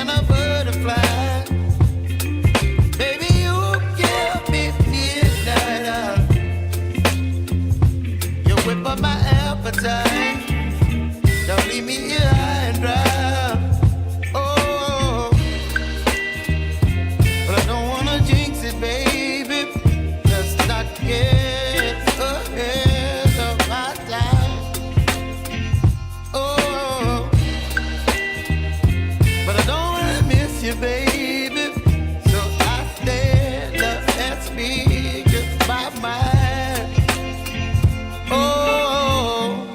kind of butterfly. Baby, you give me midnight. You whip up my appetite. Don't leave me here high and dry. Oh, but I don't wanna jinx it, baby. Let's not get ahead of my time. Oh, but I don't wanna miss you, baby. So I stand up and speak just my mind. Oh.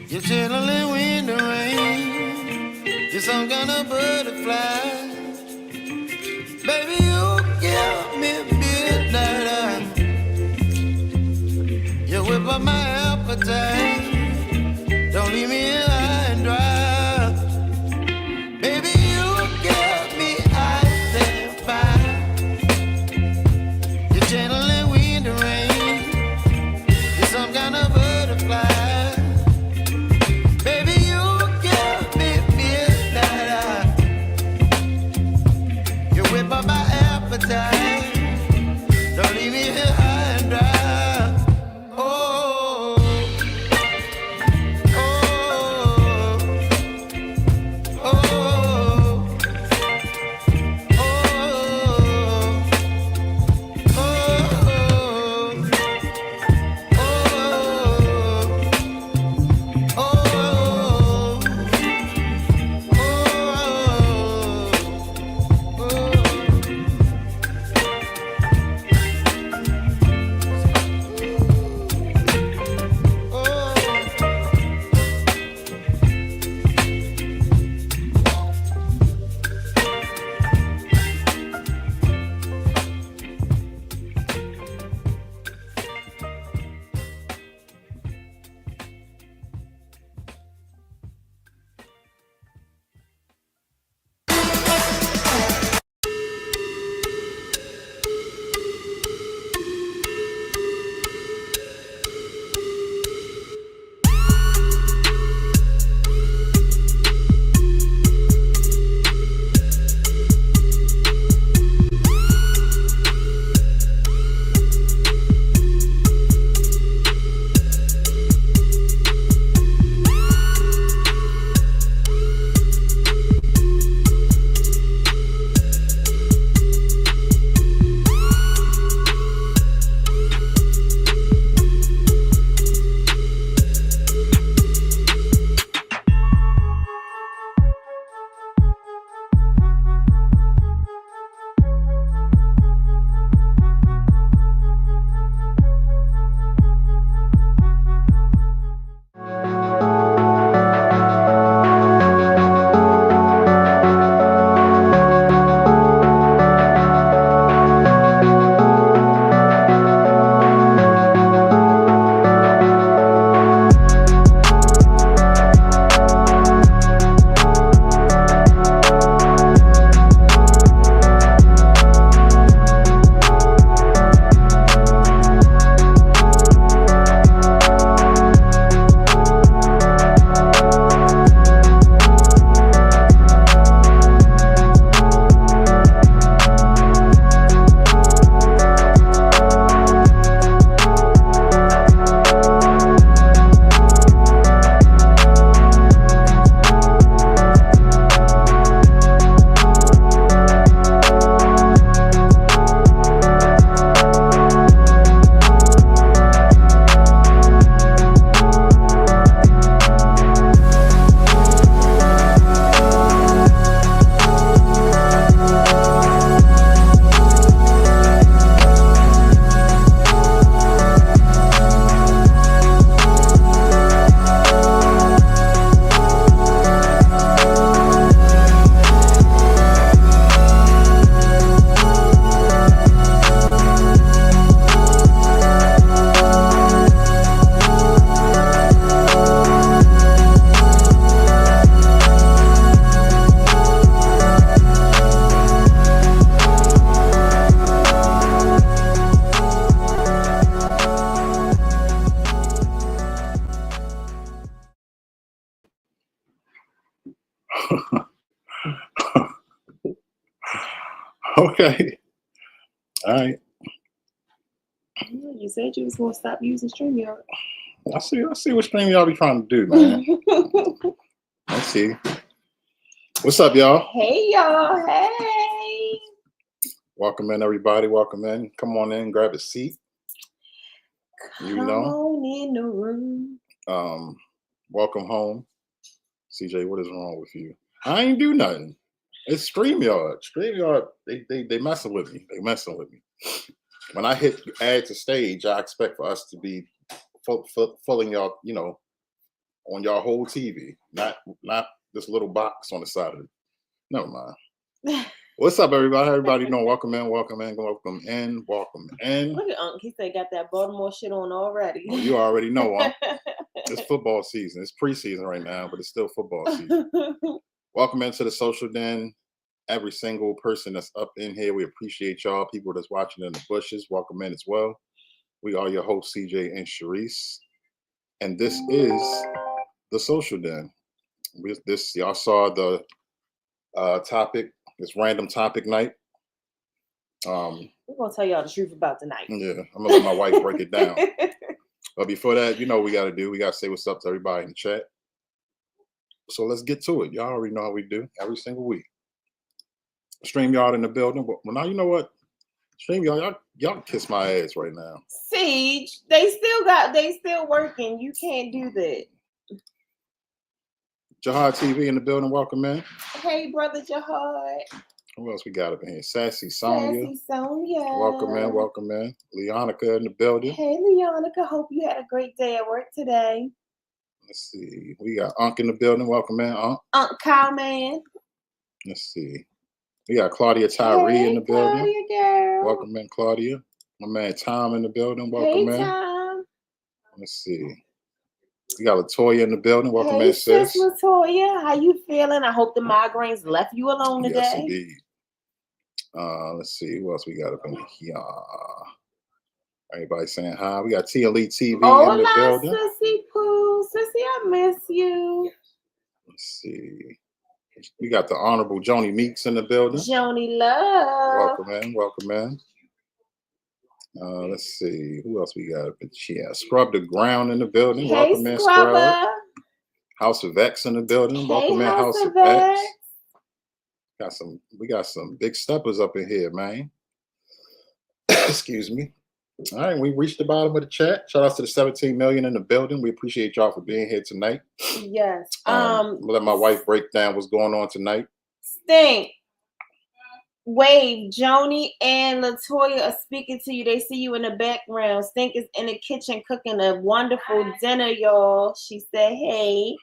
You're chilling in the rain. You're some kind of butterfly. Baby, you give me midnight. You whip up my appetite. Don't leave me here high and dry. Baby, you give me ice and fire. You're channeling wind and rain. You're some kind of butterfly. Don't leave me here high and dry. Oh, oh, oh, Okay. All right. You said you was gonna stop using StreamYard. I see what stream y'all be trying to do, man. Let's see. What's up, y'all? Hey, y'all. Hey. Welcome in, everybody. Welcome in. Come on in, grab a seat. Come on in the room. Welcome home. CJ, what is wrong with you? I ain't do nothing. It's StreamYard. StreamYard, they messing with me. They messing with me. When I hit add to stage, I expect for us to be fulling y'all, on y'all whole TV, not this little box on the side of it. Never mind. What's up, everybody? Everybody doing? Welcome in, welcome in, welcome in, welcome in. Look at Unc. He said got that Baltimore shit on already. Oh, you already know, huh? It's football season. It's preseason right now, but it's still football season. Welcome into the Social Den. Every single person that's up in here, we appreciate y'all. People that's watching in the bushes, welcome in as well. We are your hosts, CJ and Sharice. And this is the Social Den. Y'all saw the topic, this random topic night. We're gonna tell y'all the truth about tonight. Yeah, I'm gonna let my wife break it down. But before that, what we gotta do. We gotta say what's up to everybody in the chat. So let's get to it. Y'all already know how we do every single week. StreamYard in the building. But now you know what? StreamYard, y'all kiss my ass right now. Siege, they still working. You can't do that. Jihad TV in the building. Welcome in. Hey, brother Jihad. Who else we got up in here? Sassy Sonia. Sassy Sonia. Welcome in, welcome in. Leonica in the building. Hey, Leonica. Hope you had a great day at work today. Let's see. We got Unc in the building. Welcome in, Unc. Unc Cowman. Let's see. We got Claudia Tyree in the building. Claudia, girl. Welcome in, Claudia. My man Tom in the building. Welcome in. Tom. Let's see. We got Latoya in the building. Welcome in, sis. Latoya, how you feeling? I hope the migraines left you alone today. Yes, indeed. Let's see. Who else we got up in here? Everybody saying hi. We got TLE TV in the building. Sissy Pooh. Sissy, I miss you. Let's see. We got the Honorable Joni Meeks in the building. Joni Love. Welcome in. Let's see. Who else we got? Yeah, Scrub the Ground in the building. Hey, welcome in, Scrub. House of X in the building. Hey, welcome in, House of X. We got some big steppers up in here, man. Excuse me. All right, we reached the bottom of the chat. Shout out to the 17 million in the building. We appreciate y'all for being here tonight. Yes. I'm gonna let my wife break down what's going on tonight. Stink. Wave, Joni and Latoya are speaking to you. They see you in the background. Stink is in the kitchen cooking a wonderful dinner, y'all. She said, hey.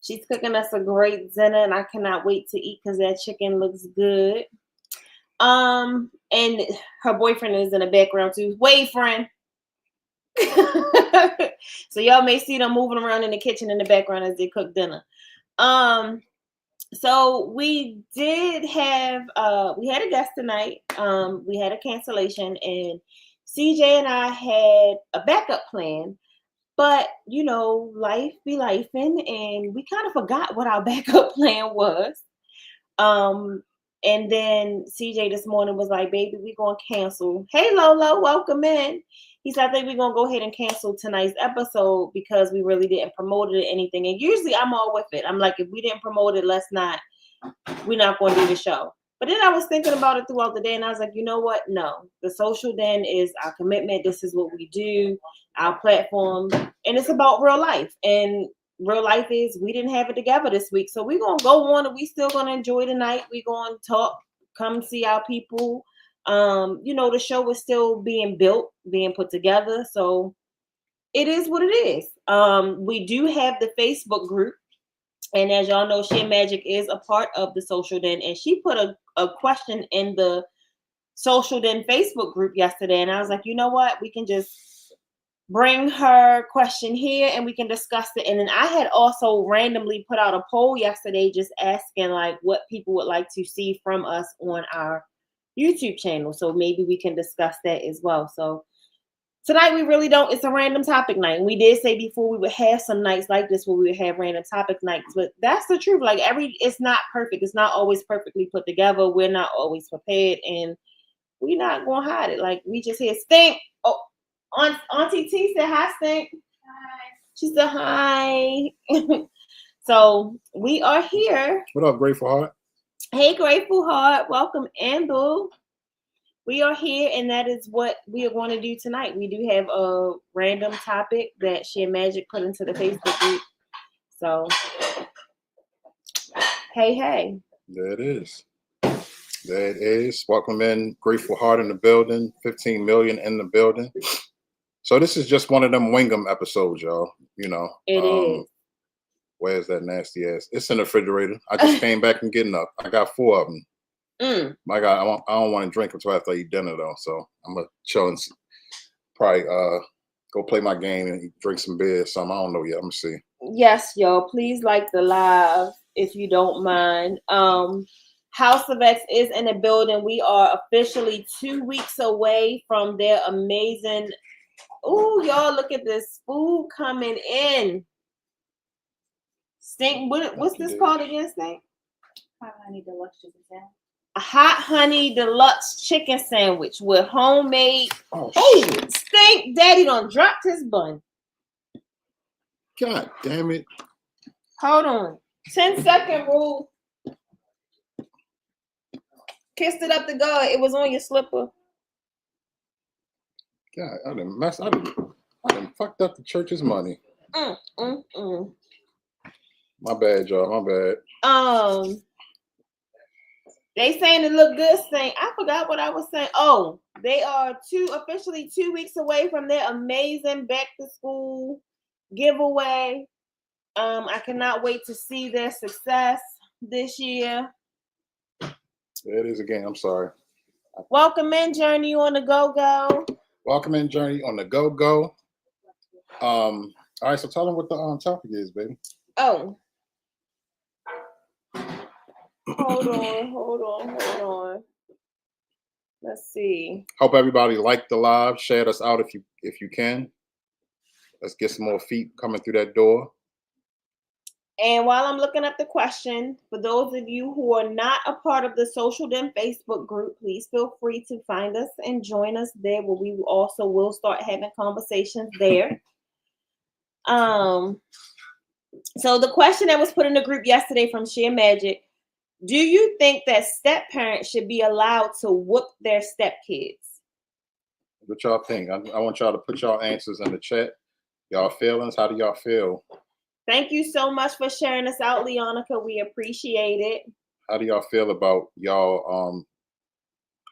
She's cooking us a great dinner, and I cannot wait to eat because that chicken looks good. And her boyfriend is in the background too. Wave friend. So y'all may see them moving around in the kitchen in the background as they cook dinner. So we did have we had a guest tonight. We had a cancellation, and CJ and I had a backup plan. But, life be lifing, and we kind of forgot what our backup plan was. And then CJ this morning was like, baby, we're going to cancel. Hey, Lolo, welcome in. He said, I think we're going to go ahead and cancel tonight's episode because we really didn't promote it or anything. And usually I'm all with it. I'm like, if we didn't promote it, we're not going to do the show. But then I was thinking about it throughout the day, and I was like, you know what? No, the Social Den is our commitment. This is what we do, our platform, and it's about real life. And real life is we didn't have it together this week. So we're going to go on, and we still going to enjoy the night. We're going to talk, come see our people. The show is still being built, being put together. So it is what it is. We do have the Facebook group. And as y'all know, Sheer Magic is a part of the Social Den. And she put a question in the Social Den Facebook group yesterday. And I was like, you know what? We can just bring her question here and we can discuss it. And then I had also randomly put out a poll yesterday just asking like what people would like to see from us on our YouTube channel. So maybe we can discuss that as well. So tonight we really don't, it's a random topic night. And we did say before we would have some nights like this where we would have random topic nights, but that's the truth. Like it's not perfect. It's not always perfectly put together. We're not always prepared. And We not gonna hide it. Like we just hear Stink. Oh, Auntie T said hi, Stink. Hi. She said hi. So we are here. What up, Grateful Heart? Hey, Grateful Heart. Welcome, Andrew. We are here, and that is what we are going to do tonight. We do have a random topic that Sheer Magic put into the Facebook group. So, hey. There it is. There it is. Welcome in, Grateful Heart in the building, 15 million in the building. So this is just one of them Wingham episodes, y'all. You know. It is. Where's that nasty ass? It's in the refrigerator. I just came back from getting up. I got 4 of them. My God, I don't want to drink until after I eat dinner though. So I'm gonna chill and probably go play my game and drink some beer or something. I don't know yet. I'm gonna see. Yes, y'all. Please like the live if you don't mind. House of X is in the building. We are officially 2 weeks away from their amazing. Ooh, y'all, look at this food coming in. Stink. What's this called again, Stink? Hot honey deluxe chicken sandwich. A hot honey deluxe chicken sandwich with homemade. Oh, Stink! Daddy done dropped his bun. God damn it! Hold on. 10-second rule. Kissed it up to God. It was on your slipper. God, I done fucked up the church's money. My bad, y'all. My bad. They saying it look good. Saying I forgot what I was saying. Oh, they are officially 2 weeks away from their amazing back to school giveaway. I cannot wait to see their success this year. There it is again. I'm sorry. Welcome in, Journey on the Go-Go. Welcome in, Journey on the Go-Go. All right, so tell them what the topic is, baby. Oh. Hold on. Let's see. Hope everybody liked the live. Share us out if you can. Let's get some more feet coming through that door. And while I'm looking up the question, for those of you who are not a part of the Social Den Facebook group, please feel free to find us and join us there, where we also will start having conversations there. So the question that was put in the group yesterday from Sheer Magic: do you think that step parents should be allowed to whoop their stepkids? What y'all think? I want y'all to put y'all answers in the chat. Y'all feelings? How do y'all feel? Thank you so much for sharing us out, Leonica. We appreciate it. How do y'all feel about y'all?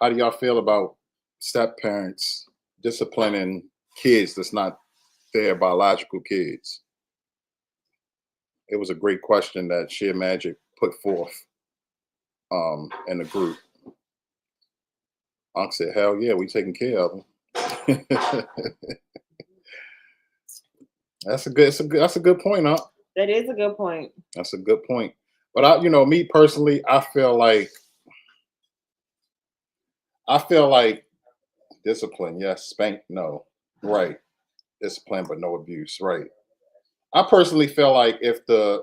How do y'all feel about step parents disciplining kids that's not their biological kids? It was a great question that Sheer Magic put forth in the group. Unc said, "Hell yeah, we taking care of them." That's a good point, Unc. That is a good point. That's a good point. But me personally, I feel like discipline, yes. Spank, no. Right. Discipline, but no abuse. Right. I personally feel like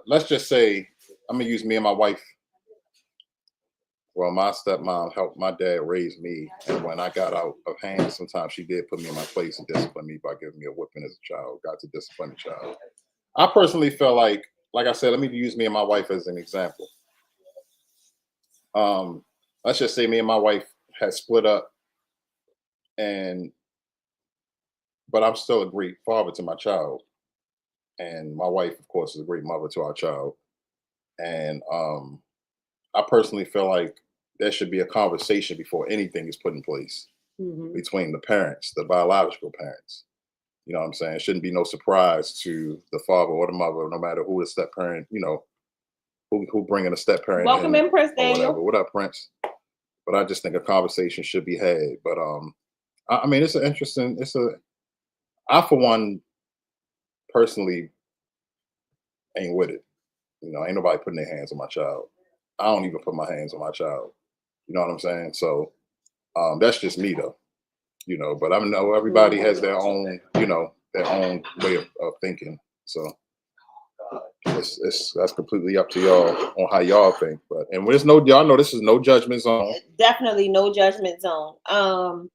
let's just say, I'm gonna use me and my wife. Well, my stepmom helped my dad raise me, and when I got out of hand, sometimes she did put me in my place and discipline me by giving me a whipping as a child. Got to discipline the child. I personally feel like I said, let me use me and my wife as an example. Let's just say me and my wife had split up, but I'm still a great father to my child, and my wife, of course, is a great mother to our child, and I personally feel like there should be a conversation before anything is put in place between the parents, the biological parents. You know what I'm saying? It shouldn't be no surprise to the father or the mother, no matter who the step parent, who bringing a step parent. Welcome in, Prince Daniel. What up, Prince? But I just think a conversation should be had. But I mean, I for one personally ain't with it. Ain't nobody putting their hands on my child. I don't even put my hands on my child. You know what I'm saying? So that's just me though. But I know everybody has their own, their own way of thinking. So that's completely up to y'all on how y'all think. But and there's no, y'all know this is no judgment zone. Definitely no judgment zone. I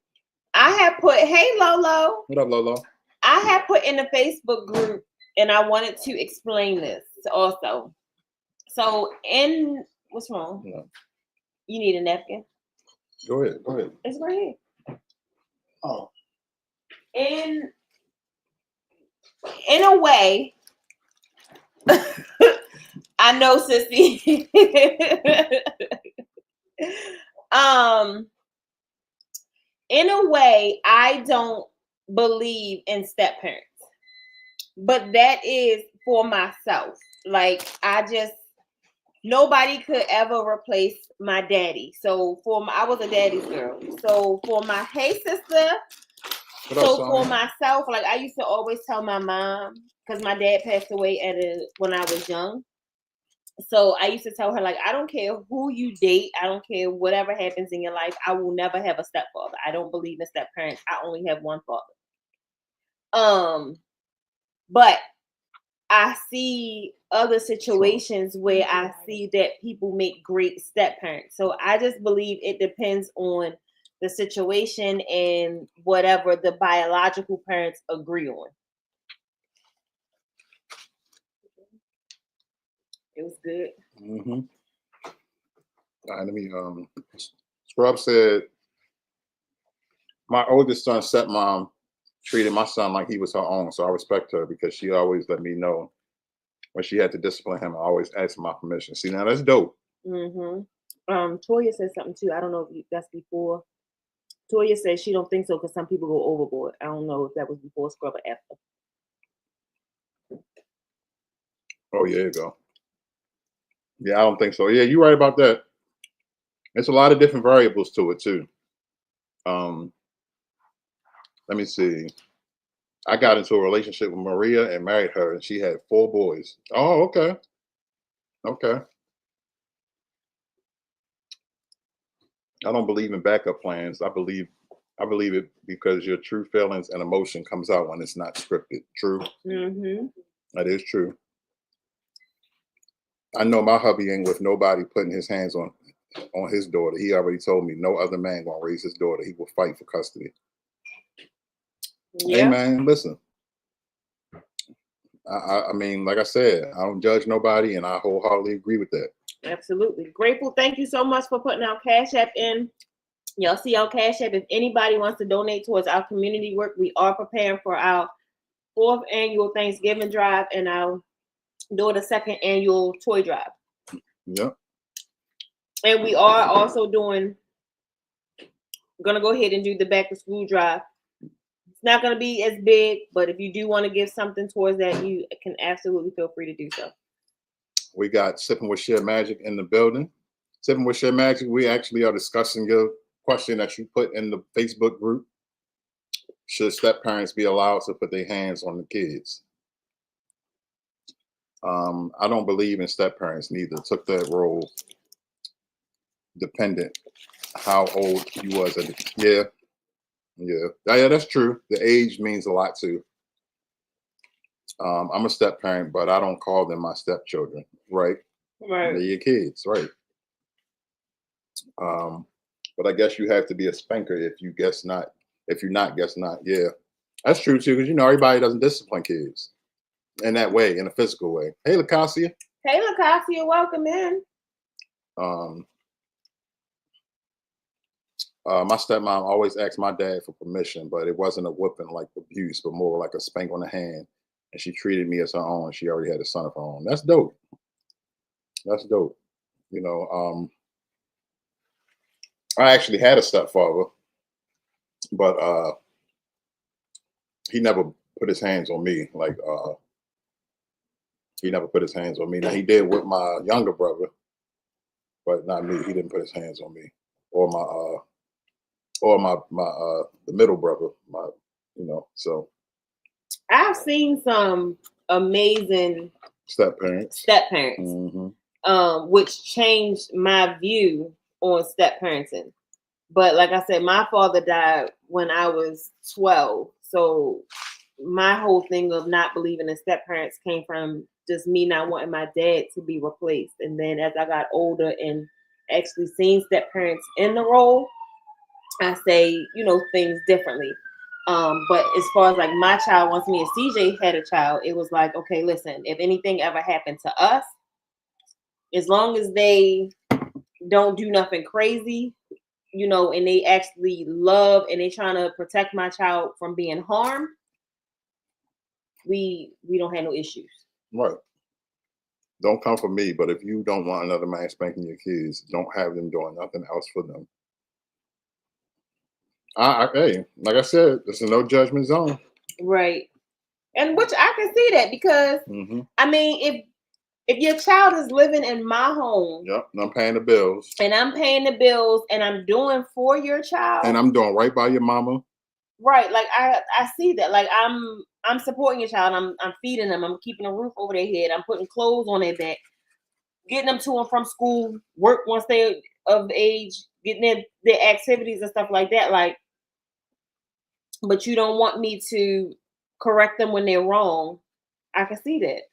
had put, hey Lolo. What up, Lolo? I had put in the Facebook group, and I wanted to explain this also. So what's wrong? Yeah. You need a napkin? Go ahead. It's right here. Oh. In a way, I know, sissy. In a way, I don't believe in step parents, but that is for myself. Like, nobody could ever replace my daddy. So I was a daddy's girl. So for my, hey sister. For myself, like I used to always tell my mom, because my dad passed away when I was young. So I used to tell her, like, I don't care who you date. I don't care whatever happens in your life. I will never have a stepfather. I don't believe in step parents. I only have one father. But I see other situations where I see that people make great step parents. So I just believe it depends on the situation and whatever the biological parents agree on. It was good. Mm-hmm. All right, let me. Scrub said, my oldest son's stepmom treated my son like he was her own, so I respect her because she always let me know when she had to discipline him. I always asked my permission. See, now that's dope. Mm-hmm. Toya said something too. I don't know if that's before. Toya says she don't think so because some people go overboard. I don't know if that was before Scrub or after. Oh, yeah, you go. Yeah, I don't think so. Yeah, you're right about that. There's a lot of different variables to it too. Let me see. I got into a relationship with Maria and married her, and she had 4 boys. Oh, okay. Okay. I don't believe in backup plans. I believe it because your true feelings and emotion comes out when it's not scripted. True. Mm-hmm. That is true. I know my hubby ain't with nobody putting his hands on his daughter. He already told me no other man gonna raise his daughter. He will fight for custody. Yeah. Hey man, listen. I mean, like I said, I don't judge nobody, and I wholeheartedly agree with that. Absolutely. Grateful. Thank you so much for putting our Cash App in. Y'all see our Cash App. If anybody wants to donate towards our community work, we are preparing for our 4th annual Thanksgiving drive, and I'll do the 2nd annual toy drive. Yep. And we are also gonna go ahead and do the back to school drive. It's not gonna be as big, but if you do want to give something towards that, you can absolutely feel free to do so. We got Sipping with Share Magic in the building. Sipping with Share Magic, we actually are discussing your question that you put in the Facebook group. Should step parents be allowed to put their hands on the kids? I don't believe in step parents neither. Took that role dependent how old you was. Yeah, that's true. The age means a lot too. I'm a step parent, but I don't call them my stepchildren, right? Right. They're your kids, right? But I guess you have to be a spanker if you guess not. If you're not, guess not. Yeah, that's true too, because everybody doesn't discipline kids in that way, in a physical way. Hey, Lacasia. Hey, Lacasia, welcome in. My stepmom always asked my dad for permission, but it wasn't a whooping like abuse, but more like a spank on the hand. And she treated me as her own. She already had a son of her own. That's dope. That's dope. I actually had a stepfather, but he never put his hands on me. He never put his hands on me. Now he did with my younger brother, but not me. He didn't put his hands on me or the middle brother. So I've seen some amazing step parents. Mm-hmm. Which changed my view on step parenting. But like I said, my father died when I was 12. So my whole thing of not believing in step parents came from just me not wanting my dad to be replaced. And then as I got older and actually seen step parents in the role, I say, things differently. But as far as like my child, once me and CJ had a child, it was like, okay, listen, if anything ever happened to us, as long as they don't do nothing crazy, and they actually love and they trying to protect my child from being harmed, we don't have no issues. Right. Don't come for me, but if you don't want another man spanking your kids, don't have them doing nothing else for them. Hey, like I said, this is no judgment zone. Right. And which I can see that because, I mean, if your child is living in my home, yep, and I'm paying the bills, and I'm doing for your child, and I'm doing right by your mama, right? Like I see that. Like I'm supporting your child. I'm feeding them. I'm keeping a roof over their head. I'm putting clothes on their back, getting them to and from school, work once they're of age, getting their activities and stuff like that. Like, but you don't want me to correct them when they're wrong. I can see that.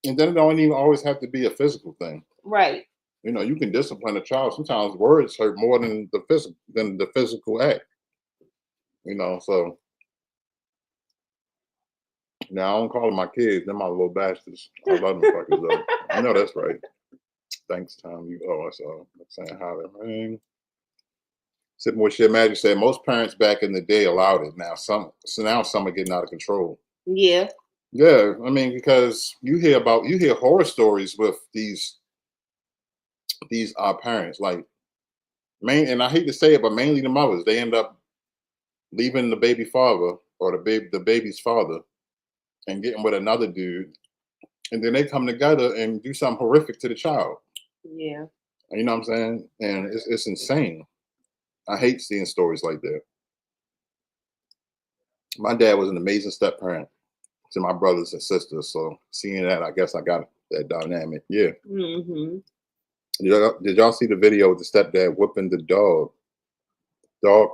And then it don't even always have to be a physical thing. Right. You can discipline a child. Sometimes words hurt more than the physical act. So now I don't call them my kids. They're my little bastards. I love them fuckers though. I know that's right. Thanks, Tom. I saw saying hi there, man. Sip more shit. Magic said most parents back in the day allowed it. Now some are getting out of control. Yeah. Yeah, I mean, because you hear horror stories with these parents, like and I hate to say it, but mainly the mothers, they end up leaving the baby father or the baby's father and getting with another dude, and then they come together and do something horrific to the child. Yeah. You know what I'm saying? And it's insane. I hate seeing stories like that. My dad was an amazing step parent to my brothers and sisters, so seeing that, I guess I got that dynamic. Yeah. Mm-hmm. Did y'all see the video of the stepdad whipping the dog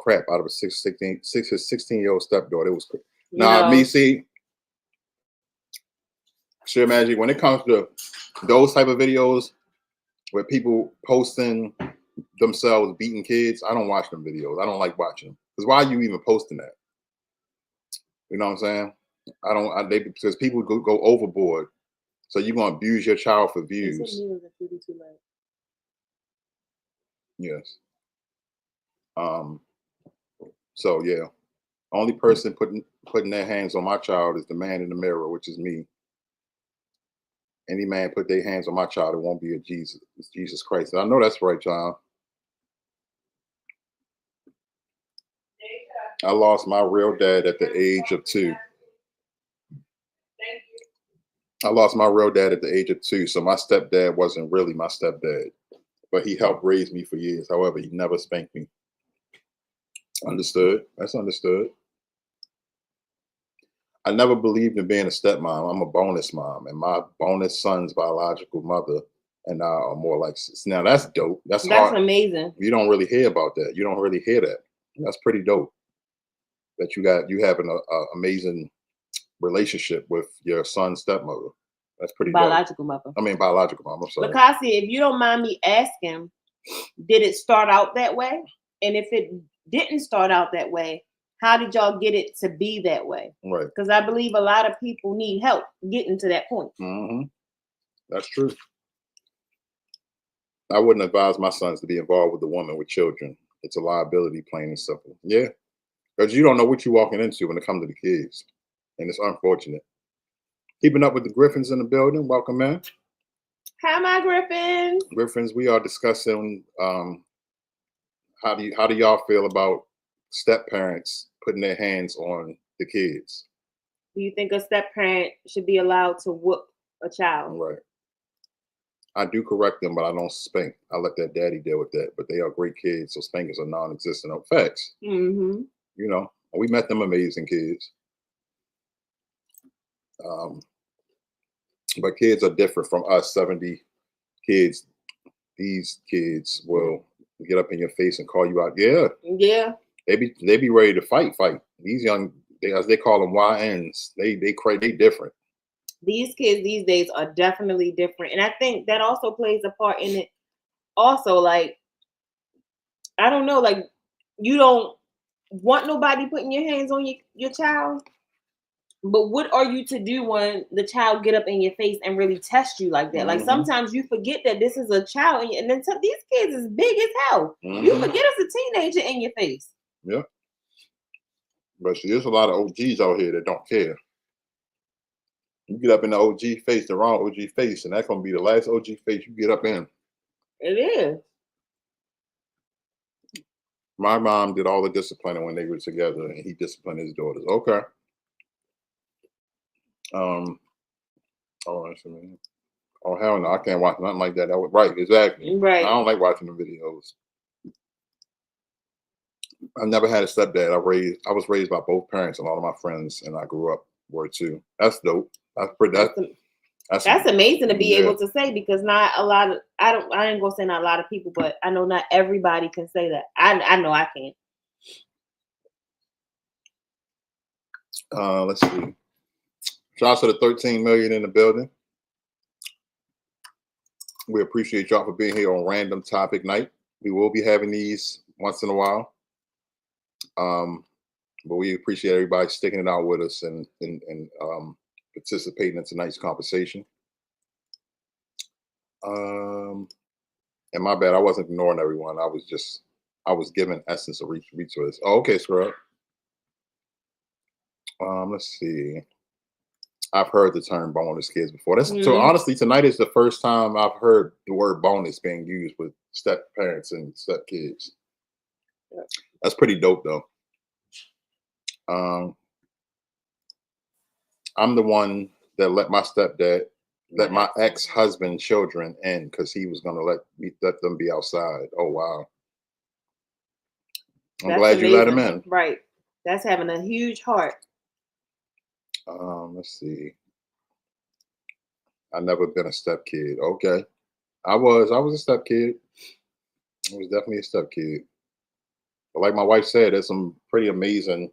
crap out of a 16-year-old stepdaughter? It was crazy. Now, me see, Sheer Magic, when it comes to those type of videos where people posting themselves beating kids, I don't watch them videos. I don't like watching them. Because why are you even posting that? You know what I'm saying? Because people go overboard. So you're going to abuse your child for views. Yes. So yeah, only person putting their hands on my child is the man in the mirror, which is me. Any man put their hands on my child, it won't be a Jesus. It's Jesus Christ. And I know that's right, John. I lost my real dad at the age of 2. I lost my real dad at the age of 2, so my stepdad wasn't really my stepdad, but he helped raise me for years. However, he never spanked me. Understood. That's understood. I never believed in being a stepmom. I'm a bonus mom, and my bonus son's biological mother and I are more like. Now that's dope. That's hard. Amazing. You don't really hear about that. You don't really hear that. That's pretty dope. That you have an amazing relationship with your son's stepmother. That's pretty biological dope. mother. I mean biological mom. I'm sorry. Lakasi, if you don't mind me asking, did it start out that way? And if it didn't start out that way, how did y'all get it to be that way? Right. Because I believe a lot of people need help getting to that point. Mm-hmm. That's true. I wouldn't advise my sons to be involved with a woman with children. It's a liability, plain and simple. Yeah. Because you don't know what you're walking into when it comes to the kids. And it's unfortunate. Keeping up with the Griffins in the building. Welcome, man. Hi, my Griffins. Griffins, we are discussing how do y'all feel about step parents putting their hands on the kids? Do you think a step parent should be allowed to whoop a child? Right. I do correct them, but I don't spank. I let that daddy deal with that. But they are great kids, so spankings are non-existent. Facts. Mm-hmm. We met them amazing kids. But kids are different from us 70 kids. These kids will get up in your face and call you out. Yeah. Yeah. They be ready to fight. These young, as they call them YNs, they different. these kids these days are definitely different. And I think that also plays a part in it. Also, like, I don't know, like, you don't want nobody putting your hands on your child. But what are you to do when the child get up in your face and really test you like that? Like, sometimes you forget that this is a child, and then these kids is big as hell. You forget it's a teenager in your face. Yeah. But see, there's a lot of OGs out here that don't care. You get up in the OG face, the wrong OG face, and that's gonna be the last OG face you get up in. It is. My mom did all the disciplining when they were together, and he disciplined his daughters. Okay. Oh, hell no, I can't watch nothing like that. Right, exactly. Right. I don't like watching the videos. I never had a stepdad. I was raised by both parents. A lot of my friends and I grew up were too. That's dope. That's amazing to be able to say, because not a lot of I ain't gonna say not a lot of people, but I know not everybody can say that. I know I can. Let's see. Shout out to the 13 million in the building. We appreciate y'all for being here on Random Topic Night. We will be having these once in a while. But we appreciate everybody sticking it out with us and participating in tonight's conversation. And my bad, I wasn't ignoring everyone. I was giving essence a resource. Oh, okay, Scrub. Let's see. I've heard the term bonus kids before. So honestly, tonight is the first time I've heard the word bonus being used with step parents and step kids. That's pretty dope, though. I'm the one that let my stepdad, let my ex-husband children in because he was going to let them be outside. Oh, wow. I'm glad you let him in. Right. That's having a huge heart. Let's see. I've never been a step kid. Okay. I was a step kid. I was definitely a step kid. But like my wife said, there's some amazing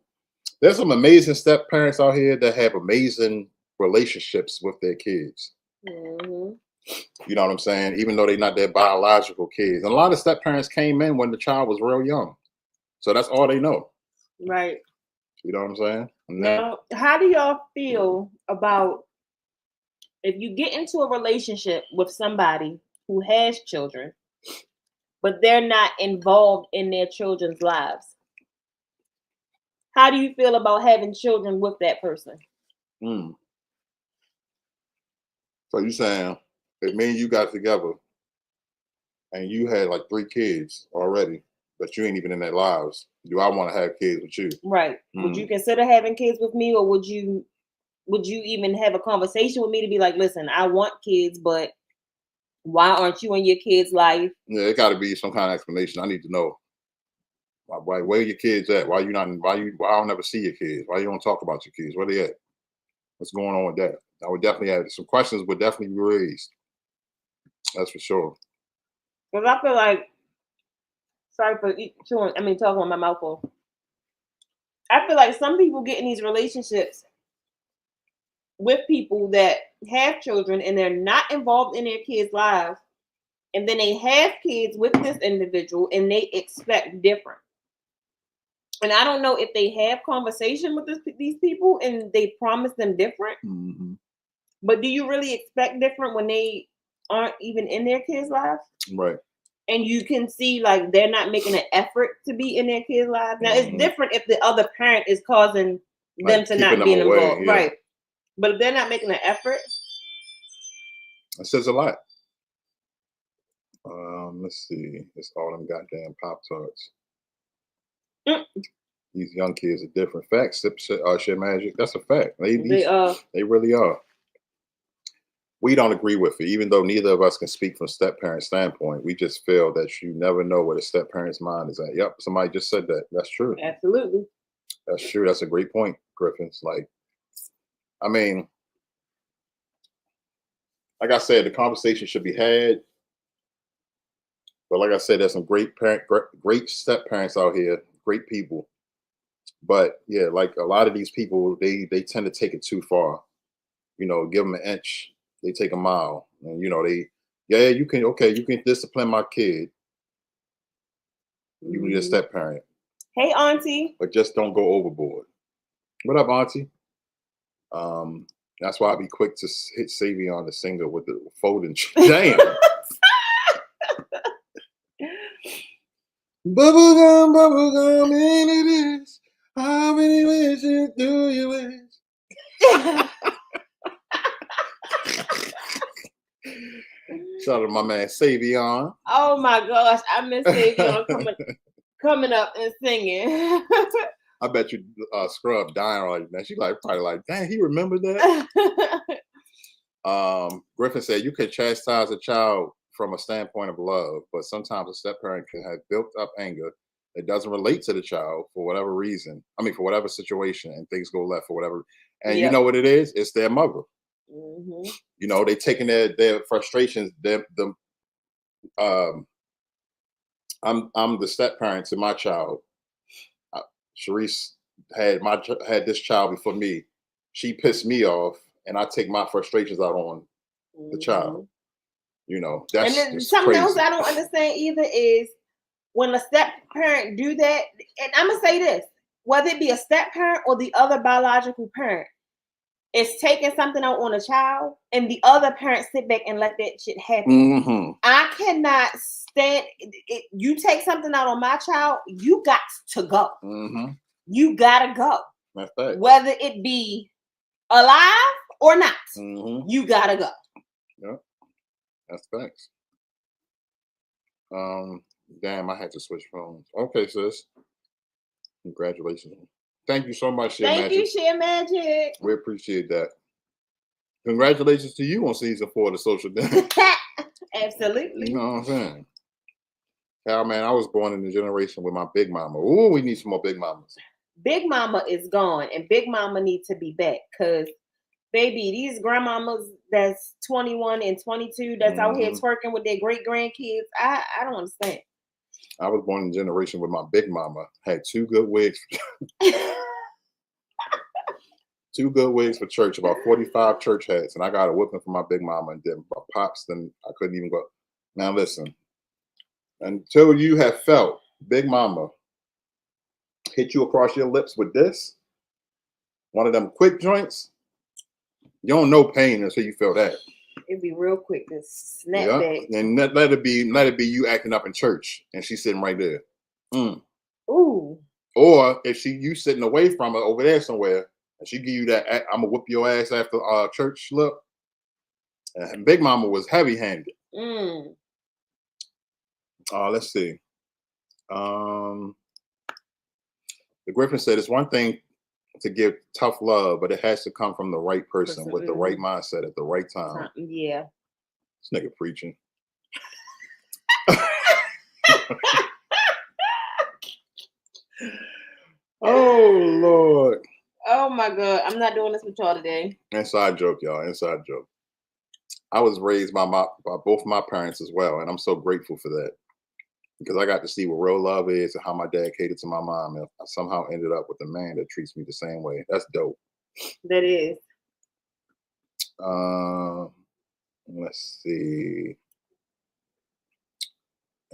step parents out here that have amazing relationships with their kids. You know what I'm saying? Even though they're not their biological kids. And a lot of step parents came in when the child was real young. So that's all they know. Right. You know what I'm saying? Now, how do y'all feel about if you get into a relationship with somebody who has children, but they're not involved in their children's lives? How do you feel about having children with that person? So you're saying if me and you got together and you had like 3 kids already, but you ain't even in their lives, do I want to have kids with you? Right. Would you consider having kids with me, or would you even have a conversation with me to be like, listen, I want kids, but why aren't you in your kids' life? Yeah, it got to be some kind of explanation. I need to know. Like, where are your kids at? Why I don't never see your kids? Why you don't talk about your kids? Where they at? What's going on with that? I would definitely have some questions, would definitely be raised. That's for sure. Because I feel like, talking with my mouth full. I feel like some people get in these relationships with people that have children and they're not involved in their kids' lives, and then they have kids with this individual and they expect different. And I don't know if they have conversation with these people and they promise them different. But do you really expect different when they aren't even in their kids' lives? Right. And you can see like they're not making an effort to be in their kids' lives. Now it's different if the other parent is causing them to not be involved. Yeah. Right. But if they're not making an effort. It says a lot. Let's see. It's all them goddamn Pop-Tarts. These young kids are different. Facts. Shit magic. That's a fact. They really are. We don't agree with it, even though neither of us can speak from step parent standpoint. We just feel that you never know where the step parent's mind is at. Yep, somebody just said that. That's true. Absolutely. That's true. That's a great point, Griffins. Like I said, the conversation should be had. But like I said, there's some great step parents out here, great people. But yeah, like a lot of these people, they tend to take it too far. give them an inch, they take a mile. And you can discipline my kid. You can be a step parent, Hey, Auntie. but just don't go overboard. What up, Auntie? That's why I be quick to hit Savion the singer with the folding. Damn. Bubblegum, and it is. How many wishes do you wish? Shout out to my man Savion. Oh my gosh, I miss Savion coming up and singing. I bet you Scrub dying right now. She probably like, dang, he remembered that. Griffin said you can chastise a child from a standpoint of love, but sometimes a step parent can have built up anger that doesn't relate to the child for whatever reason. I mean, for whatever situation, and things go left for whatever. And you know what it is? It's their mother. Mm-hmm. They taking their frustrations. I'm the step parent to my child. Sharice had this child before me. She pissed me off, and I take my frustrations out on the child. That's and then something crazy. else I don't understand either is when a step parent do that. And I'm gonna say this: whether it be a step parent or the other biological parent, it's taking something out on a child, and the other parent sit back and let that shit happen. Mm-hmm. I cannot stand it. You take something out on my child, you got to go. Mm-hmm. You gotta go. That's right. Whether it be alive or not, you gotta go. Yep. That's facts. Damn, I had to switch phones. Okay, sis. Congratulations. Thank you so much, Share Magic. Thank you, Share Magic. We appreciate that. Congratulations to you on season 4 of the Social Dance. Absolutely. You know what I'm saying? Cal, man, I was born in the generation with my Big Mama. Ooh, we need some more Big Mamas. Big Mama is gone, and Big Mama needs to be back, because baby, these grandmamas that's 21 and 22 that's out here twerking with their great grandkids, I don't understand. I was born in a generation with my Big Mama had 2 good wigs. 2 good wigs for church, about 45 church hats, and I got a whipping from my Big Mama, and then my pops, then I couldn't even go. Now listen, until you have felt Big Mama hit you across your lips with this, one of them quick joints, you don't know pain until you feel that. It'd be real quick to snap back. And let it be you acting up in church, and she's sitting right there. Ooh. Or if you sitting away from her over there somewhere, and she give you that, I'm gonna whoop your ass after church look. And Big Mama was heavy-handed. Let's see. The Griffin said it's one thing to give tough love, but it has to come from the right person with the right mindset at the right time. Yeah. This nigga preaching. Oh Lord. Oh my God. I'm not doing this with y'all today. Inside joke, y'all. Inside joke. I was raised by both my parents as well, and I'm so grateful for that, because I got to see what real love is and how my dad catered to my mom, and I somehow ended up with a man that treats me the same way. That's dope. That is. Let's see.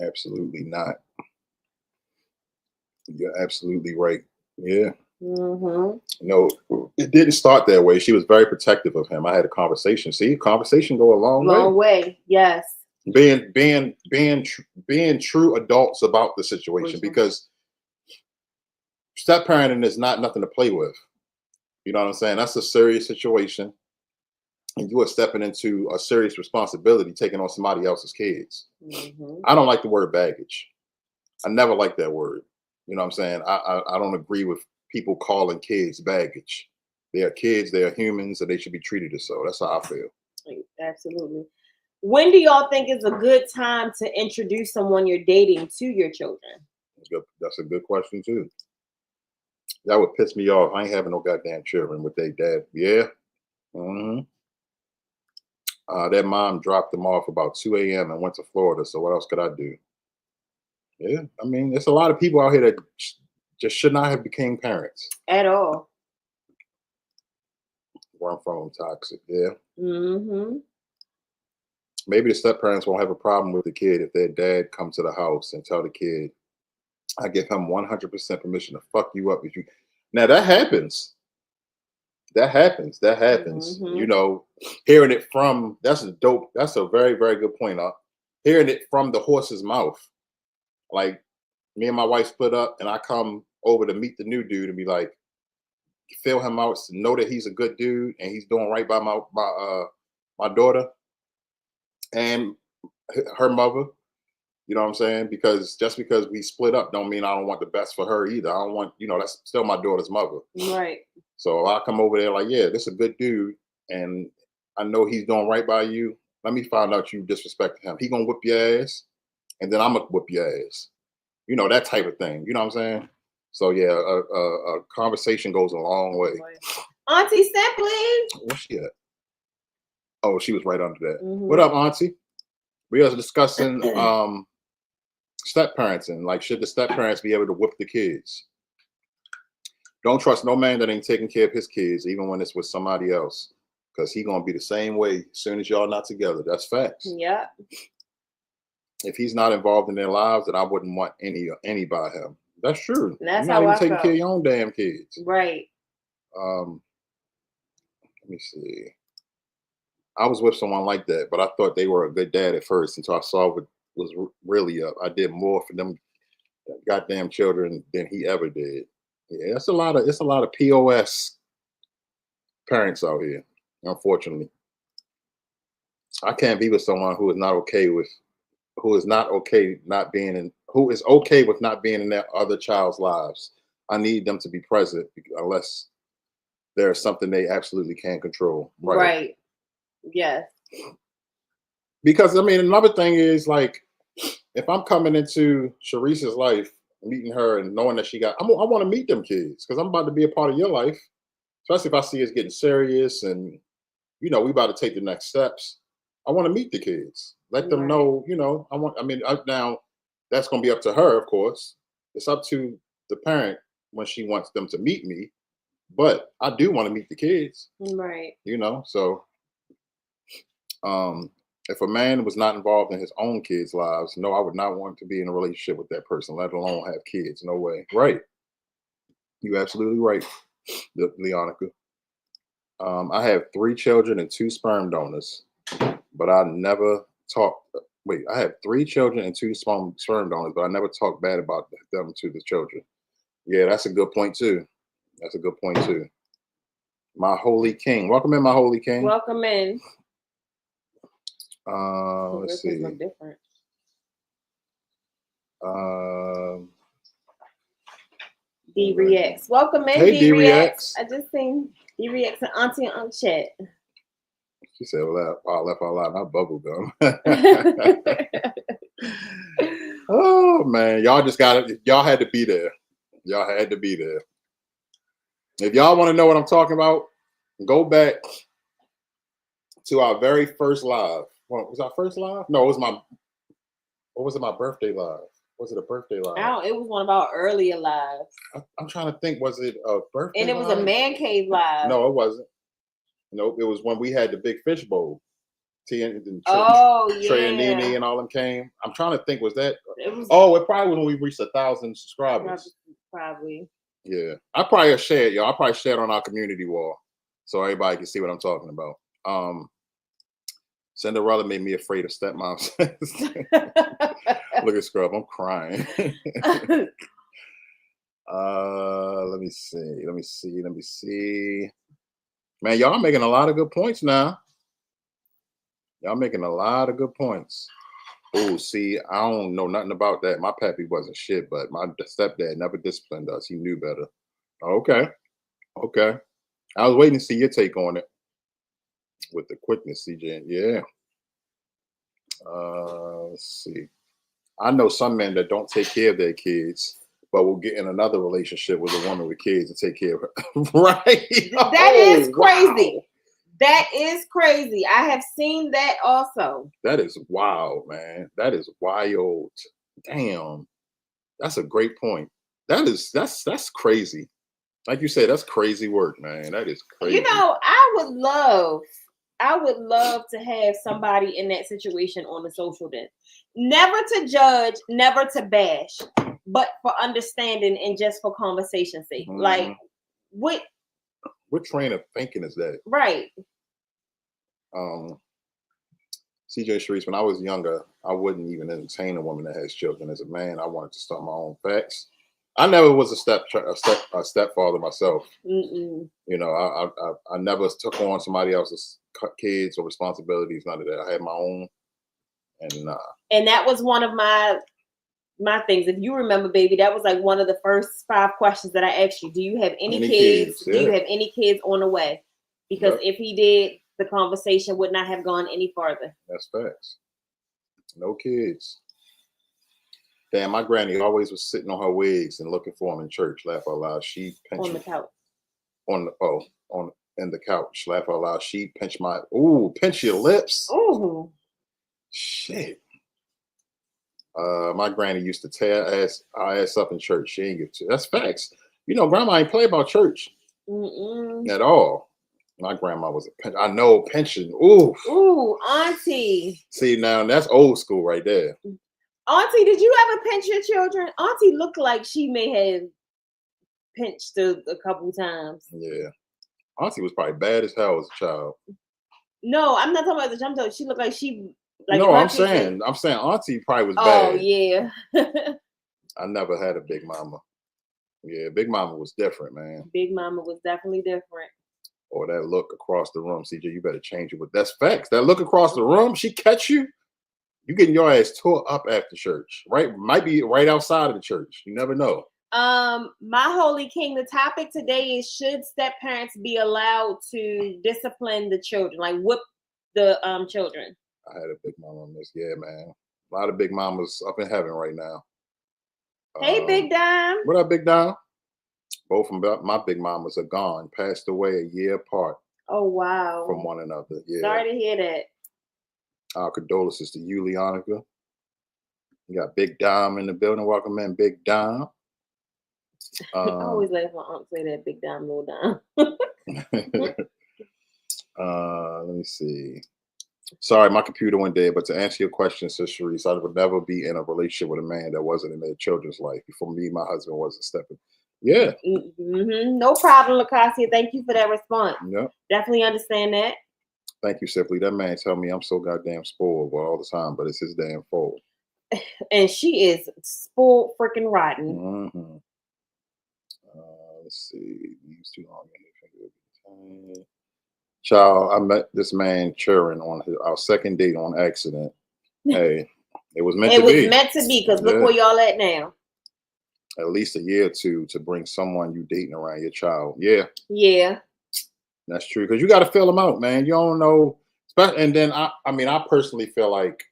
Absolutely not. You're absolutely right. Yeah. No, it didn't start that way. She was very protective of him. I had a conversation. See, conversation go a long way. Long way. Yes. Being true adults about the situation, because step parenting is not nothing to play with. You know what I'm saying? That's a serious situation, and you are stepping into a serious responsibility, taking on somebody else's kids. I don't like the word baggage. I never liked that word. You know what I'm saying? I don't agree with people calling kids baggage. They are kids. They are humans, and they should be treated as so. That's how I feel. Absolutely. When do y'all think is a good time to introduce someone you're dating to your children? That's a good question too. That would piss me off. I ain't having no goddamn children with their dad. Yeah. Their mom dropped them off about 2 a.m. and went to Florida. So what else could I do? Yeah. I mean, there's a lot of people out here that just should not have became parents. At all. Where I'm from, toxic. Yeah. Mm-hmm. Maybe the step parents won't have a problem with the kid if their dad comes to the house and tell the kid, I give him 100% permission to fuck you up if you. Now that happens. That happens. That happens. Mhm. You know, hearing it from that's a dope. That's a very, very good point. Hearing it from the horse's mouth. Like me and my wife split up, and I come over to meet the new dude and be like, feel him out, know that he's a good dude and he's doing right by my daughter and her mother. You know what I'm saying? Because just because we split up don't mean I don't want the best for her either. I don't want, that's still my daughter's mother. Right. So I come over there like, yeah, this is a good dude, and I know he's doing right by you. Let me find out you disrespecting him. He gonna whip your ass, and then I'm gonna whip your ass. You know, that type of thing. You know what I'm saying? So yeah, a conversation goes a long way. Auntie Simply. Where's she at? Oh, she was right under that. Mhm. What up, Auntie? We are discussing step parenting. Like, should the step parents be able to whip the kids? Don't trust no man that ain't taking care of his kids, even when it's with somebody else, because he gonna be the same way as soon as y'all not together. That's facts. Yeah. If he's not involved in their lives, then I wouldn't want any by him. That's true. That's You're not how even I taking felt. care of your own damn kids. Right. Let me see. I was with someone like that, but I thought they were a good dad at first until I saw what was really up. I did more for them goddamn children than he ever did. Yeah, it's a lot of POS parents out here, unfortunately. I can't be with someone who is okay with not being in their other child's lives. I need them to be present unless there's something they absolutely can't control. Right. Yes. Because I mean, another thing is, like, if I'm coming into Sharice's life, meeting her and knowing that I want to meet them kids because I'm about to be a part of your life, especially if I see it's getting serious and we about to take the next steps. I want to meet the kids, let them know, now that's going to be up to her, of course. It's up to the parent when she wants them to meet me, but I do want to meet the kids. Right. So if a man was not involved in his own kids' lives, no, I would not want to be in a relationship with that person, let alone have kids. No way. Right. You're absolutely right, Leonica. I have 3 children and 2 sperm donors, but I never talked. Wait, I have 3 children and 2 sperm donors, but I never talk bad about them to the children. Yeah, that's a good point too. That's a good point too. My holy king. Welcome in, my holy king. Welcome in. Let's see. Look different. D Reacts. Welcome in, hey, D Reacts. I just seen D Reacts and Auntie on chat. She said, well, I left out loud, not bubble gum. Oh man, y'all just got it. Y'all had to be there. Y'all had to be there. If y'all want to know what I'm talking about, go back to our very first live. What was our first live? No, it was my birthday live? Was it a birthday live? No, it was one of our earlier lives. I'm trying to think, was it a birthday And it was live? a man cave live. No, it wasn't. Nope, it was when we had the big fish bowl. Trey and Nene and all them came. I'm trying to think, was that? It probably was when we reached 1,000 subscribers. Probably. Yeah, I probably shared, y'all. I probably shared on our community wall so everybody can see what I'm talking about. Cinderella made me afraid of stepmoms. Look at Scrub, I'm crying. Let me see. Man, y'all making a lot of good points now. Y'all making a lot of good points. Oh, see, I don't know nothing about that. My pappy wasn't shit, but my stepdad never disciplined us. He knew better. Okay. I was waiting to see your take on it with the quickness, CJ. Yeah. Let's see. I know some men that don't take care of their kids, but will get in another relationship with a woman with kids and take care of her. Right? That is crazy. Wow. That is crazy. I have seen that also. That is wild, man. That is wild. Damn. That's a great point. That's crazy. Like you said, that's crazy work, man. That is crazy. You know, I would love to have somebody in that situation on the social then. Never to judge, never to bash, but for understanding and just for conversation's sake. Mhm. Like, what train of thinking is that? right. CJ Sharice, when I was younger, I wouldn't even entertain a woman that has children. As a man, I wanted to start my own facts. I never was a stepfather myself. Mm-mm. You know, I never took on somebody else's kids or responsibilities. None of that. I had my own, And that was one of my things. If you remember, baby, that was like one of the first 5 questions that I asked you. Do you have any kids? Yeah. Do you have any kids on the way? Because Yep. if he did, the conversation would not have gone any farther. That's facts. No kids. Damn, my granny always was sitting on her wigs and looking for them in church. Laugh out loud. She pinched On the couch. In the couch. Laugh out loud. She pinched pinch your lips. Ooh. Shit. My granny used to tear our ass up in church. She ain't give to. That's facts. You know, grandma ain't play about church at all. My grandma was a pinch. I know pinching. Ooh. Ooh, auntie. See, now that's old school right there. Auntie, did you ever pinch your children? Auntie looked like she may have pinched a couple times. Yeah. Auntie was probably bad as hell as a child. No, I'm not talking about the jump toe. She looked like she. Like no, I'm saying Auntie probably was bad. Oh yeah. I never had a big mama. Yeah, big mama was different, man. Big mama was definitely different. Or that look across the room, CJ. You better change it. But that's facts. That look across the room, she catch you. You getting your ass tore up after church, right? Might be right outside of the church. You never know. My holy king, the topic today is: should step parents be allowed to discipline the children, like whip the children? I had a big mama on this. Yeah, man. A lot of big mamas up in heaven right now. Hey, Big Dime. What up, Big Dime? Both of my big mamas are gone, passed away a year apart. Oh wow. From one another. Yeah. Sorry to hear that. Our condolences to you, Leonica. You got Big Dime in the building. Welcome in, Big Dime. I always laugh when Unc say that, Big Dime, Little Dime. Let me see. Sorry, my computer went dead, but to answer your question, Sister Sharice, I would never be in a relationship with a man that wasn't in their children's life. Before me, my husband wasn't stepping. Yeah. Mm-hmm. No problem, Lacasia. Thank you for that response. Yep. Definitely understand that. Thank you, Simply. That man tell me I'm so goddamn spoiled all the time, but it's his damn fault. And she is spoiled freaking rotten. Mm-hmm. Let's see. Use too long. Child, I met this man Churin on our second date on accident. Hey, it was meant to be. It was meant to be, because look where y'all at now. At least a year or two to bring someone you dating around your child. Yeah. Yeah. That's true. Because you got to fill them out, man. You don't know. And then I personally feel like,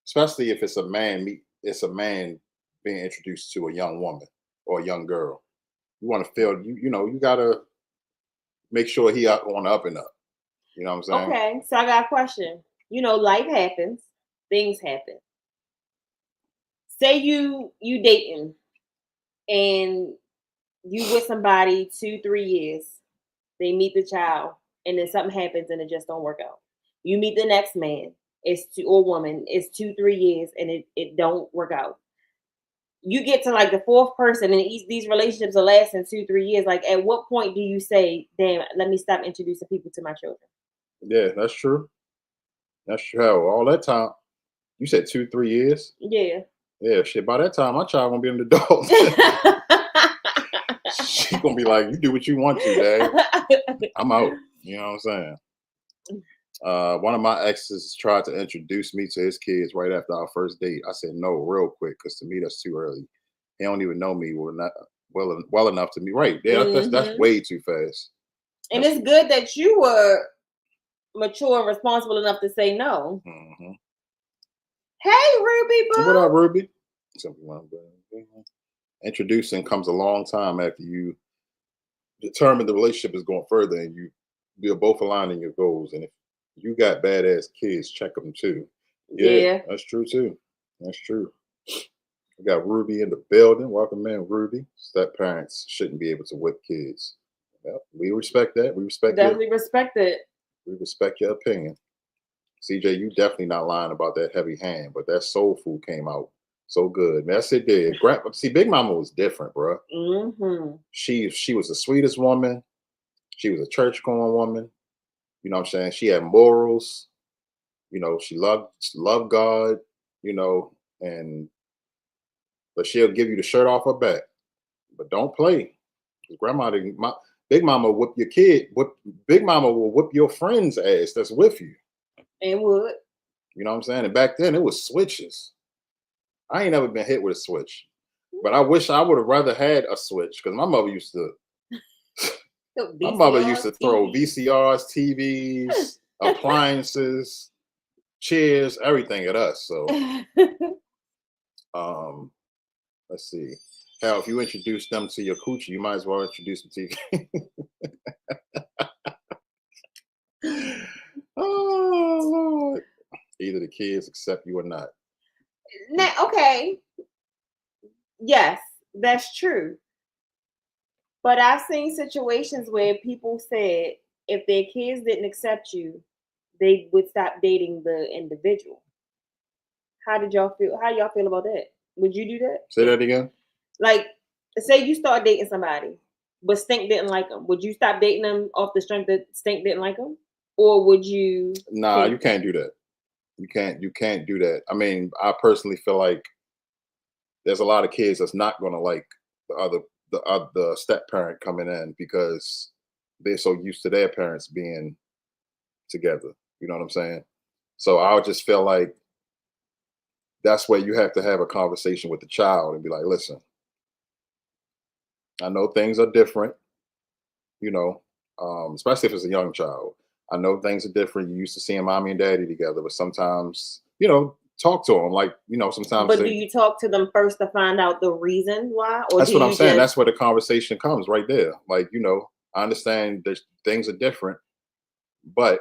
especially if it's a man being introduced to a young woman or a young girl. You want to feel, you got to make sure he on the up and up. You know what I'm saying? Okay, so I got a question. Life happens. Things happen. Say you dating and you with somebody 2-3 years. They meet the child and then something happens and it just don't work out. You meet the next man, or woman, it's 2-3 years and it don't work out. You get to like the 4th person and these relationships are lasting 2-3 years. Like, at what point do you say, damn, let me stop introducing people to my children? Yeah, that's true. That's true. All that time, you said 2-3 years? Yeah. Yeah, shit. By that time, my child gonna be an adult. She gonna be like, you do what you want to, Dad. I'm out. You know what I'm saying? One of my exes tried to introduce me to his kids right after our first date. I said no, real quick, because to me that's too early. He don't even know me well enough to me. Right? Yeah, that's way too fast. And it's good that you were mature and responsible enough to say no. Mm-hmm. Hey, Ruby, boo. What up, Ruby? Introducing comes a long time after you determine the relationship is going further and you're both aligned in your goals. And if you got badass kids, check them too. Yeah, that's true too. That's true. We got Ruby in the building. Welcome in, Ruby. Step parents shouldn't be able to whip kids. Yep, we respect that. We respect Definitely respect it. we respect your opinion. CJ, you definitely not lying about that heavy hand, but that soul food came out so good. That's it did. See, Big Mama was different, bro. Mm-hmm. She was the sweetest woman. She was a church going woman. You know what I'm saying? She had morals. You know, she loved God, you know, but she'll give you the shirt off her back. But don't play. Grandma didn't Big Mama whip your kid, Big Mama will whip your friend's ass that's with you. And would. You know what I'm saying? And back then it was switches. I ain't never been hit with a switch. But I wish I would have rather had a switch because my mother used to throw VCRs, TVs, appliances, chairs, everything at us. So let's see. Hell, if you introduce them to your coochie, you might as well introduce them to you. Oh Lord. Either the kids accept you or not. Now, okay. Yes, that's true. But I've seen situations where people said if their kids didn't accept you, they would stop dating the individual. How y'all feel about that? Would you do that? Say that again. Like, say you start dating somebody, but Stink didn't like them. Would you stop dating them off the strength that Stink didn't like them? Or would you? Nah, you can't do that. You can't do that. I mean, I personally feel like there's a lot of kids that's not gonna like the step parent coming in because they're so used to their parents being together. You know what I'm saying? So I would just feel like that's where you have to have a conversation with the child and be like, listen, I know things are different, you know, especially if it's a young child. I know things are different. You used to seeing mommy and daddy together, but sometimes, you know, talk to them. Like, you know, sometimes. But do you talk to them first to find out the reason why? Or that's what I'm saying. That's where the conversation comes right there. Like, you know, I understand that things are different, but,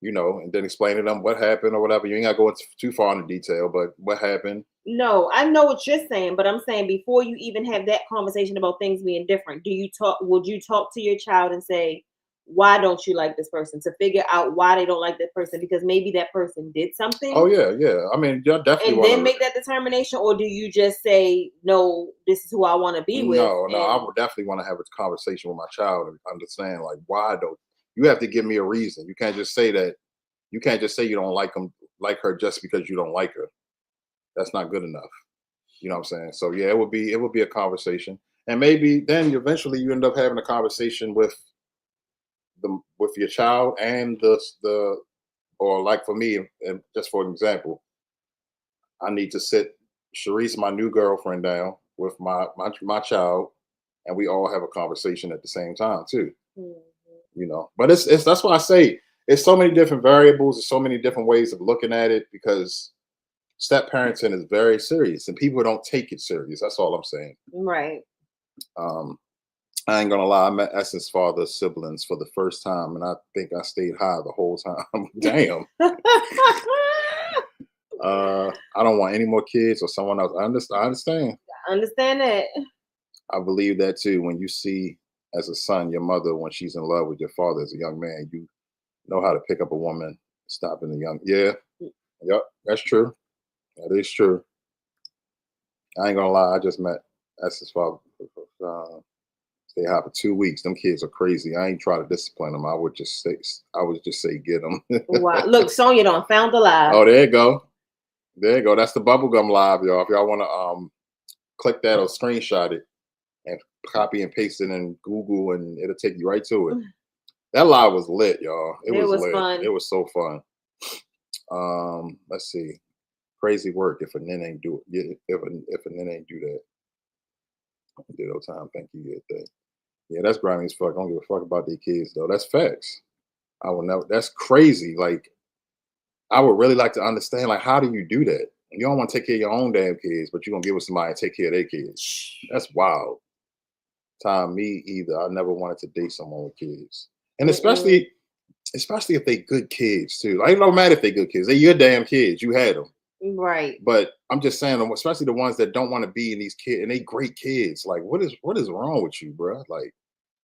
you know, and then explain to them what happened or whatever. You ain't got to go too far into detail, but what happened. No, I know what you're saying, but I'm saying before you even have that conversation about things being different, would you talk to your child and say, why don't you like this person, to figure out why they don't like that person? Because maybe that person did something. Oh yeah. I mean, you're definitely. And then make that determination, or do you just say, no, this is who I want to be with? No, I would definitely want to have a conversation with my child and understand, like, why don't you have to give me a reason? You can't just say that. You can't just say you don't like her just because you don't like her. That's not good enough. You know what I'm saying? So yeah, it would be a conversation, and maybe then eventually you end up having a conversation with your child and or like for me, and just for an example, I need to sit Sharice, my new girlfriend, down with my child, and we all have a conversation at the same time too. Mm-hmm. You know, but it's that's why I say it's so many different variables, there's so many different ways of looking at it because step parenting is very serious and people don't take it serious. That's all I'm saying. Right. I ain't gonna lie, I met Essence father's siblings for the first time, and I think I stayed high the whole time. Damn. I don't want any more kids or someone else. I understand. I understand that. I believe that too. When you see as a son your mother when she's in love with your father as a young man, you know how to pick up a woman, stop in the young. Yeah. Yep, that's true. That is true. I ain't gonna lie, I just met Essence father. Stay high for 2 weeks. Them kids are crazy. I ain't try to discipline them. I would just say get them. Wow. Look, Sonya done found the live. Oh, there you go. There you go. That's the bubblegum live, y'all. If y'all want to click that or screenshot it and copy and paste it in Google, and it'll take you right to it. That live was lit, y'all. It was lit. Fun. It was so fun. Let's see. Crazy work if a nin ain't do it. If a nin ain't do that. Ditto time. Thank you. Yeah, that's grimy as fuck. I don't give a fuck about their kids though. That's facts. I will never. That's crazy. Like, I would really like to understand. Like, how do you do that? You don't want to take care of your own damn kids, but you're gonna give it somebody to take care of their kids. That's wild. Me either. I never wanted to date someone with kids, and especially if they good kids too. Like, it don't matter if they good kids. They're your damn kids. You had them. Right. But I'm just saying, especially the ones that don't want to be in these kids, and they great kids. Like, what is wrong with you, bruh? Like,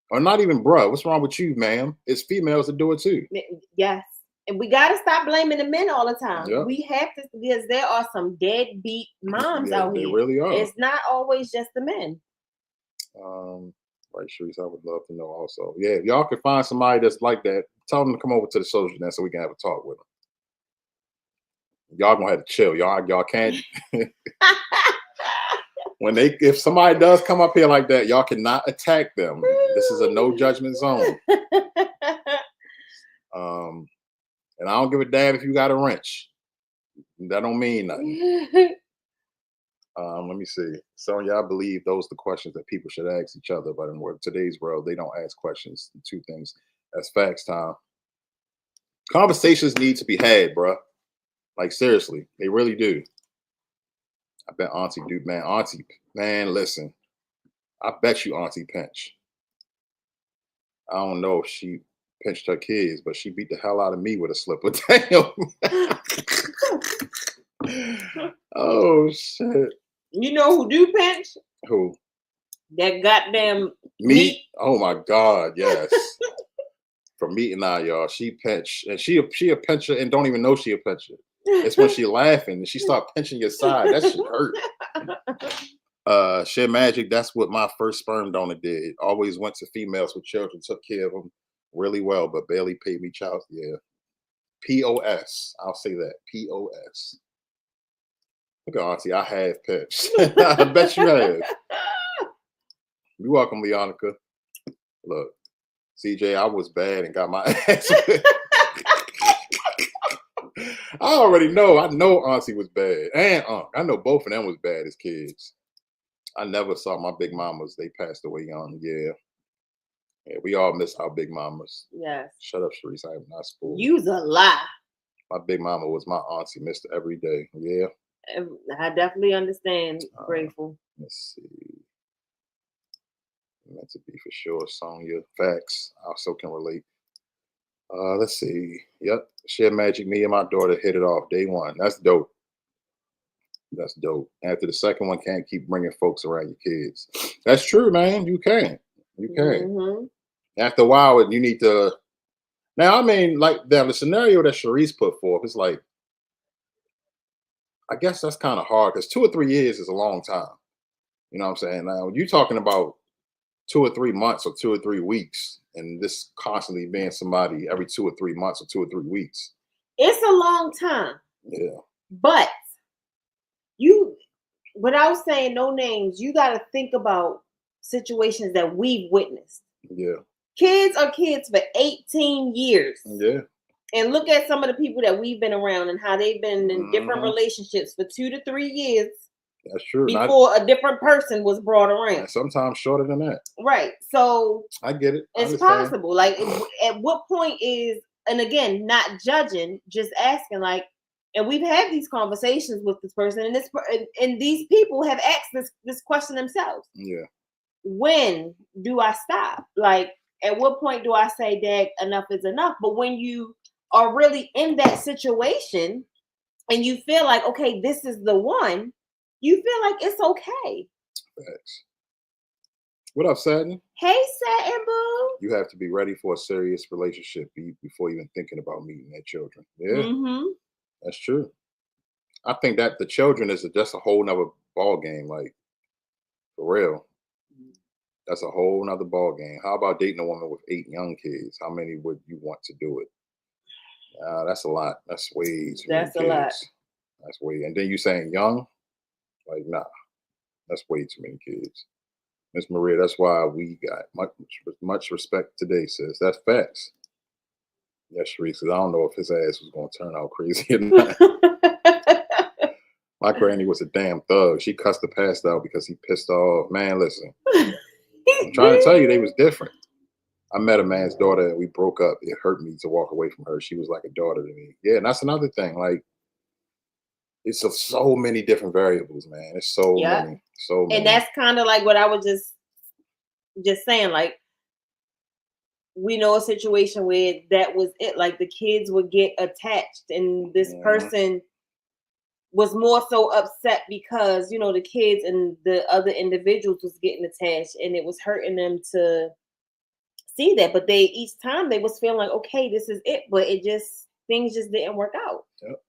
or not even bruh. What's wrong with you, ma'am? It's females that do it too. Yes. And we got to stop blaming the men all the time. Yep. We have to, because there are some deadbeat moms out They here. really are. It's not always just the men. Right, Sharice, I would love to know also. Yeah, if y'all can find somebody that's like that, tell them to come over to the social net so we can have a talk with them. Y'all gonna have to chill. Y'all can't. If somebody does come up here like that, y'all cannot attack them. This is a no judgment zone. And I don't give a damn if you got a wrench. That don't mean nothing. Let me see. So y'all believe those are the questions that people should ask each other, but in today's world, they don't ask questions. Two things. That's facts time. Conversations need to be had, bruh. Like seriously, they really do. I bet Auntie dude, man. Auntie, man, listen. I bet you Auntie pinch. I don't know if she pinched her kids, but she beat the hell out of me with a slipper. Damn. Oh shit. You know who do pinch? Who? That goddamn Meat. Oh my God, yes. For Meat and I, y'all, she pinch, and she a pincher and don't even know she a pincher. It's when she laughing and she start pinching your side. That shit hurt. Share Magic, that's what my first sperm donor did. Always went to females with children, took care of them really well, but barely paid me child. Yeah. POS. I'll say that. POS. Look at Auntie, I have pinched. I bet you have. You're welcome, Leonica. Look, CJ, I was bad and got my ass. I already know. I know Auntie was bad. And I know both of them was bad as kids. I never saw my big mamas. They passed away young. Yeah. Yeah, we all miss our big mamas. Yes. Shut up, Sharice. I am not spoiled. You's a lie. My big mama was my auntie, missed her every day. Yeah. I definitely understand. Grateful. Let's see. Meant to be for sure. Sonya. Facts. I also can relate. Let's see. Yep. Share Magic. Me and my daughter hit it off day one. That's dope. That's dope. After the second one, can't keep bringing folks around your kids. That's true, man. You can. You can. Mm-hmm. After a while, you need to. Now, I mean, like the scenario that Sharice put forth, it's like, I guess that's kind of hard because 2 or 3 years is a long time. You know what I'm saying? Now, you're talking about 2 or 3 months or 2 or 3 weeks, and this constantly being somebody every 2 or 3 months or 2 or 3 weeks. It's a long time. Yeah. But without saying no names, you got to think about situations that we've witnessed. Yeah. Kids are kids for 18 years. Yeah. And look at some of the people that we've been around and how they've been in different relationships for 2 to 3 years. That's true. Before a different person was brought around. Sometimes shorter than that. Right. So I get it. It's possible. Like, at what point is, and again, not judging, just asking, like, and we've had these conversations with this person, and these people have asked this question themselves. Yeah. When do I stop? Like, at what point do I say, Dad, enough is enough? But when you are really in that situation and you feel like, okay, this is the one, you feel like it's okay. Thanks. What up, Satin? Hey, Satin Boo. You have to be ready for a serious relationship before even thinking about meeting their children. Yeah, that's true. I think that the children is just a whole nother ball game. Like, for real. That's a whole nother ball game. How about dating a woman with 8 young kids? How many would you want to do it? That's a lot. That's way too many kids. That's a lot. That's way. And then you saying young? Like, nah. That's way too many kids. Miss Maria, that's why we got much respect today, sis. That's facts. Yes, Sharice, because I don't know if his ass was going to turn out crazy or not. My granny was a damn thug. She cussed the past out because he pissed off. Man, listen. I'm trying to tell you, they was different. I met a man's daughter and we broke up. It hurt me to walk away from her. She was like a daughter to me. Yeah, and that's another thing. Like, it's so many different variables, man. It's so many. And that's kind of like what I was just saying. Like, we know a situation where that was it. Like, the kids would get attached and this person was more so upset because the kids and the other individuals was getting attached, and it was hurting them to see that. But they each time they was feeling like, okay, this is it, but things just didn't work out. Yep.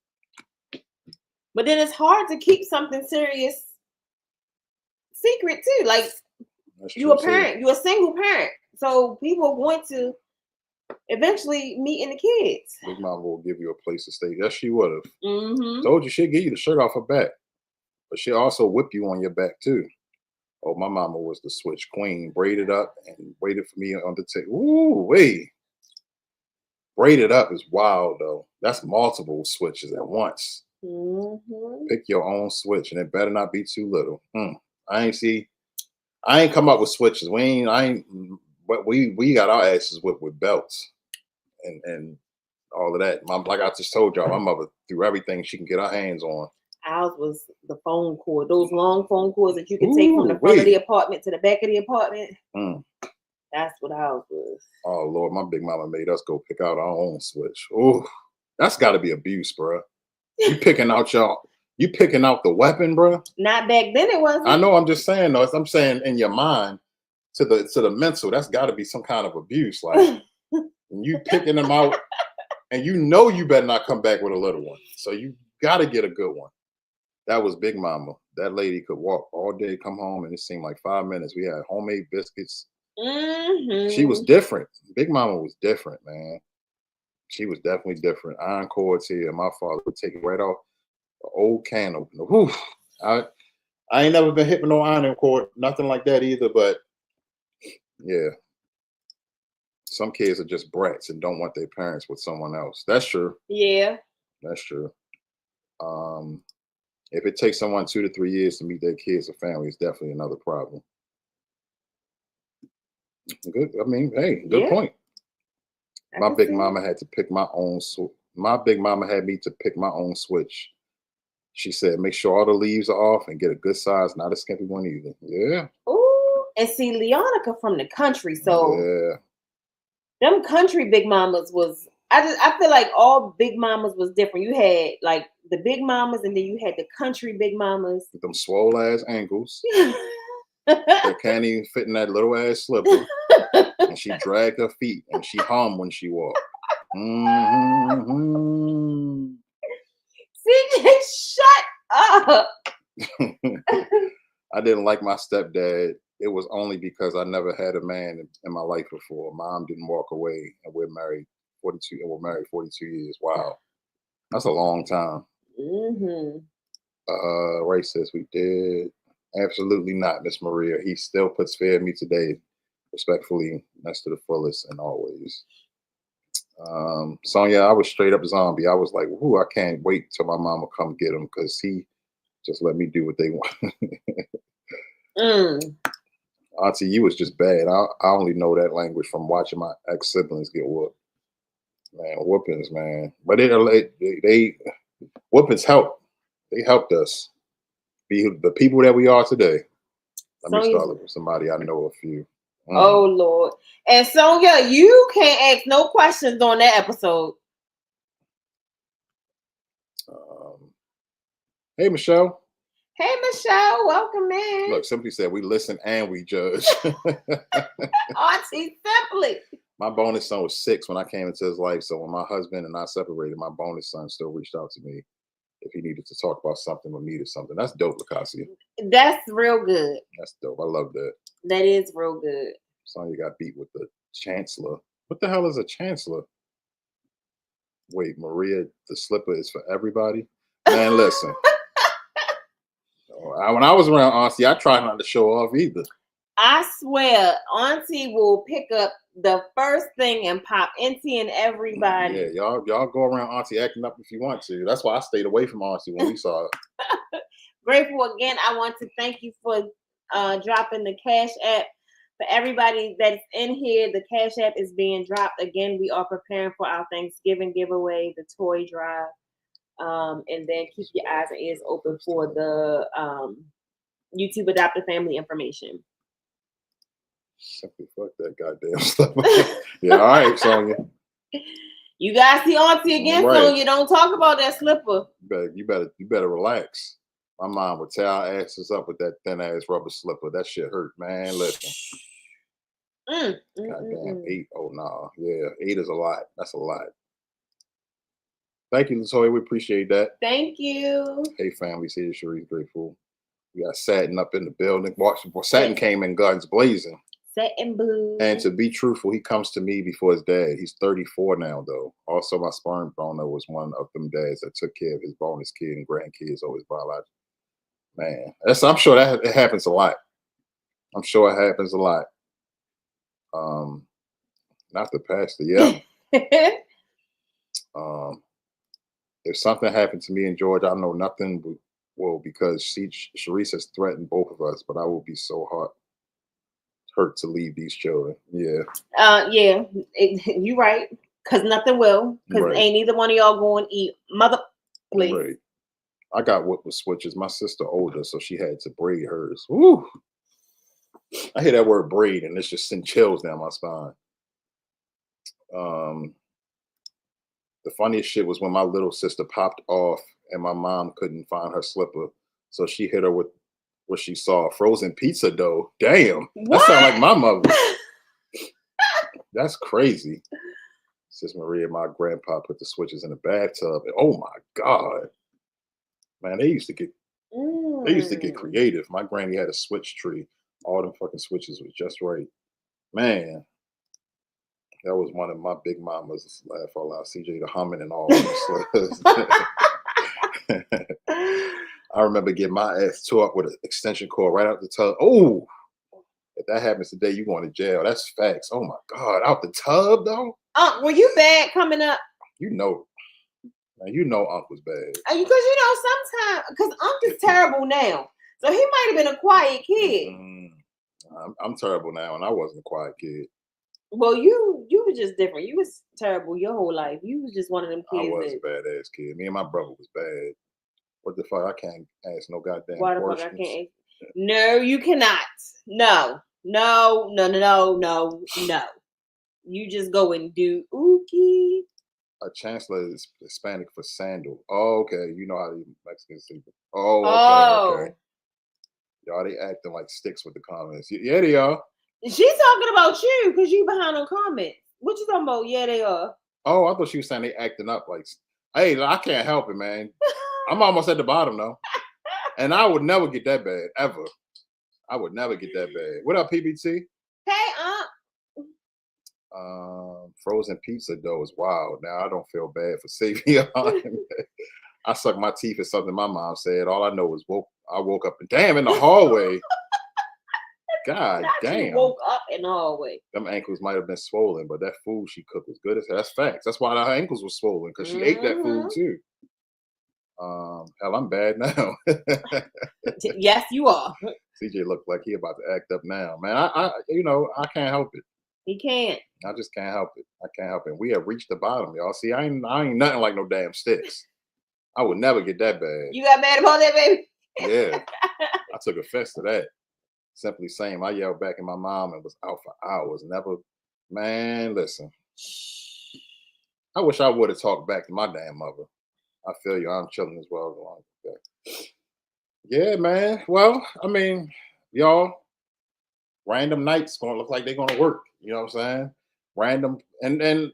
But then it's hard to keep something serious secret too. Like, you a parent, you a single parent, so people want to eventually meeting the kids. Big Mama will give you a place to stay. Yes, she would have. Mm-hmm. Told you she'll give you the shirt off her back, but she'll also whip you on your back too. Oh, my mama was the switch queen. Braided up and waited for me on the table. Ooh, wait. Braided up is wild though. That's multiple switches at once. Mm-hmm. Pick your own switch, and it better not be too little. I ain't come up with switches. But we got our asses whipped with belts and all of that. Like I just told y'all, my mother threw everything she can get her hands on. Ours was the phone cord, those long phone cords that you can take from the front of the apartment to the back of the apartment. That's what ours was. Oh Lord, my big mama made us go pick out our own switch. Oh, that's got to be abuse, bro. You picking out the weapon, bro. Not back then, it wasn't. I know. I'm just saying though. I'm saying in your mind to the mental, that's got to be some kind of abuse. Like you picking them out, and you better not come back with a little one. So you got to get a good one. That was Big Mama. That lady could walk all day, come home, and it seemed like 5 minutes. We had homemade biscuits. Mm-hmm. She was different. Big Mama was different, man. She was definitely different. Iron cords here. My father would take it right off the old can opener. Whew. I ain't never been hit with no iron cord, nothing like that either. But yeah, some kids are just brats and don't want their parents with someone else. That's true. Yeah, that's true. If it takes someone 2 to 3 years to meet their kids or family, it's definitely another problem. Good. I mean, hey, good point. My big mama had to pick my own. My big mama had me to pick my own switch. She said, make sure all the leaves are off and get a good size, not a skimpy one either. Yeah. Ooh, and see, Leonica from the country, so yeah, them country big mamas was. I feel like all big mamas was different. You had like the big mamas, and then you had the country big mamas. With them swole ass ankles. That can't even fit in that little ass slipper. And she dragged her feet and she hummed when she walked. Mm-hmm. CJ, shut up. I didn't like my stepdad. It was only because I never had a man in my life before. Mom didn't walk away, and we're married 42. And we're married 42 years. Wow, that's a long time. Mm-hmm. Ray says we did. Absolutely not, Miss Maria. He still puts fear in me today. Respectfully, that's to the fullest and always. Sonia, I was straight up zombie. I was like, "Ooh, I can't wait till my mama come get him," because he just let me do what they want. Auntie, you was just bad. I only know that language from watching my ex siblings get whooped. Man, whoopings, man. But they whoopings help. They helped us be the people that we are today. Let me start with somebody I know a few. Oh Lord. And Sonia, you can't ask no questions on that episode. Hey Michelle. Hey Michelle, welcome in. Look, Simply said we listen and we judge. Auntie Simply. My bonus son was 6 when I came into his life. So when my husband and I separated, my bonus son still reached out to me if he needed to talk about something or needed something. That's dope, Lacasia. That's real good. That's dope. I love that. That is real good. Sonya got beat with the chancellor. What the hell is a chancellor? Wait, Maria, the slipper is for everybody? Man, listen. When I was around Auntie, I tried not to show off either. I swear, Auntie will pick up the first thing and pop Auntie and everybody. Yeah, y'all go around Auntie acting up if you want to. That's why I stayed away from Auntie when we saw her. Grateful again. I want to thank you for dropping the Cash App. For everybody that's in here, the Cash App is being dropped. Again, we are preparing for our Thanksgiving giveaway, the toy drive. And then keep your eyes and ears open for the YouTube Adopted Family information. Simply fuck that goddamn stuff. Yeah, all right, Sonya. You guys see Auntie again, Right. so you don't talk about that slipper. You better relax. My mom would tear our asses up with that thin ass rubber slipper. That shit hurt, man. Listen. Goddamn 8. Oh no. Yeah, 8 is a lot. That's a lot. Thank you, Latoya. We appreciate that. Thank you. Hey family, see the Sharice grateful. We got Satin up in the building. Satin came in guns blazing. Satin blue. And to be truthful, he comes to me before his dad. He's 34 now, though. Also, my sperm donor was one of them dads that took care of his bonus kid and grandkids over his biological. Man, I'm sure that it happens a lot. I'm sure it happens a lot. Not the pastor, yeah. If something happened to me in Georgia, I know nothing will, because Sharice has threatened both of us, but I will be so hurt to leave these children. Yeah. Yeah, you right. Cause nothing will. Cause Right. ain't either one of y'all going to eat mother. Please. Right. I got whipped with switches. My sister older, so she had to braid hers. Woo! I hear that word braid, and it's just send chills down my spine. The funniest shit was when my little sister popped off, and my mom couldn't find her slipper, so she hit her with what she saw: frozen pizza dough. Damn, that sounds like my mother. That's crazy. Sis Maria, my grandpa put the switches in the bathtub. And, oh my God. Man, they used to get creative. My granny had a switch tree. All them fucking switches was just right. Man, that was one of my big mamas. Laugh out loud. CJ the humming and all. I remember getting my ass tore up with an extension cord right out the tub. Oh, if that happens today, you going to jail. That's facts. Oh my God, out the tub though. Were you bad coming up? You know, man, you know, Unc was bad. Because sometimes, because Unc is terrible now, so he might have been a quiet kid. I'm terrible now, and I wasn't a quiet kid. Well, you were just different. You was terrible your whole life. You was just one of them kids. I was a badass kid. Me and my brother was bad. What the fuck? I can't ask no goddamn Why the fuck questions. I can't? No, you cannot. No. You just go and do ookie. A chancellor is Hispanic for sandal. Oh, okay. You know how the Mexicans say. Oh, okay. Y'all, they acting like sticks with the comments. Yeah, they are. She's talking about you because you behind on comments. What you talking about? Yeah, they are. Oh, I thought she was saying they acting up like, hey, I can't help it, man. I'm almost at the bottom though. And I would never get that bad, ever. I would never get that bad. What up, PBT? Hey, Frozen pizza dough is wild. Now I don't feel bad for Savion. I suck my teeth at something my mom said. All I know is I woke up and damn in the hallway. God damn. You woke up in the hallway. Them ankles might have been swollen, but that food she cooked was good as hell. That's facts. That's why her ankles were swollen, because she ate that food too. Hell, I'm bad now. Yes, you are. CJ looked like he about to act up now. Man, I can't help it. He can't. I just can't help it. I can't help it. We have reached the bottom, y'all. See, I ain't nothing like no damn sticks. I would never get that bad. You got mad about that, baby? Yeah. I took offense to that. Simply saying, I yelled back at my mom and was out for hours. Never, man, listen. I wish I would have talked back to my damn mother. I feel you. I'm chilling as well. Along with that. Yeah, man. Well, I mean, y'all, random nights gonna look like they're gonna work. You know what I'm saying? Random, and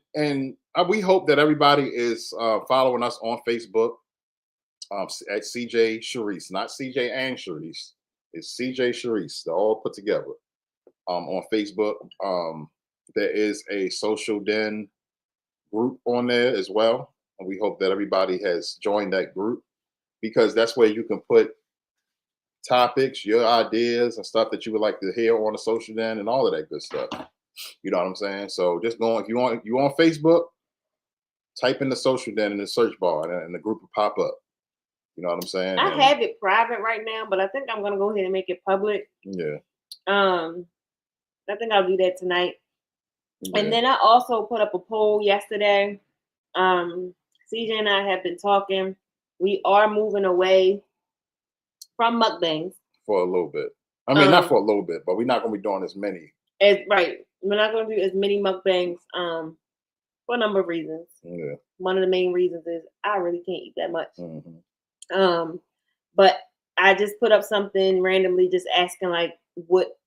we hope that everybody is following us on Facebook at CJ Sharice, not CJ and Sharice. It's CJ Sharice. They're all put together on Facebook. There is a Social Den group on there as well. And we hope that everybody has joined that group, because that's where you can put topics, your ideas, and stuff that you would like to hear on the Social Den and all of that good stuff. You know what I'm saying? So just go on, if you on Facebook, type in the Social Den in the search bar, and the group will pop up. You know what I'm saying? I have it private right now, but I think I'm gonna go ahead and make it public. Yeah. I think I'll do that tonight. Yeah. And then I also put up a poll yesterday. CJ and I have been talking. We are moving away from mukbangs for a little bit. I mean, not for a little bit, but we're not gonna be doing as many. Right. We're not gonna do as many mukbangs. for a number of reasons. Yeah. One of the main reasons is I really can't eat that much. Mm-hmm. But I just put up something randomly, just asking like what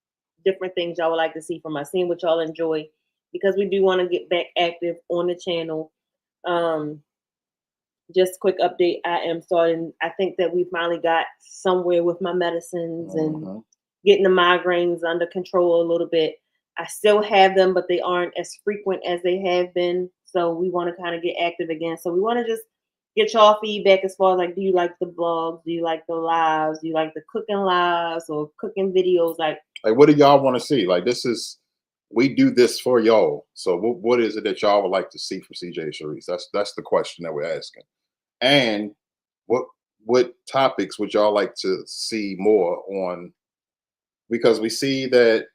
different things y'all would like to see from us, seeing what y'all enjoy, because we do want to get back active on the channel. Just quick update, I think that we finally got somewhere with my medicines and getting the migraines under control a little bit. I still have them, but they aren't as frequent as they have been. So we want to kind of get active again. So we want to just get y'all feedback as far as like, do you like the vlogs? Do you like the lives? Do you like the cooking lives or cooking videos? Like what do y'all want to see? Like, we do this for y'all. So what is it that y'all would like to see from CJ Sharice? That's the question that we're asking. And what topics would y'all like to see more on? Because we see that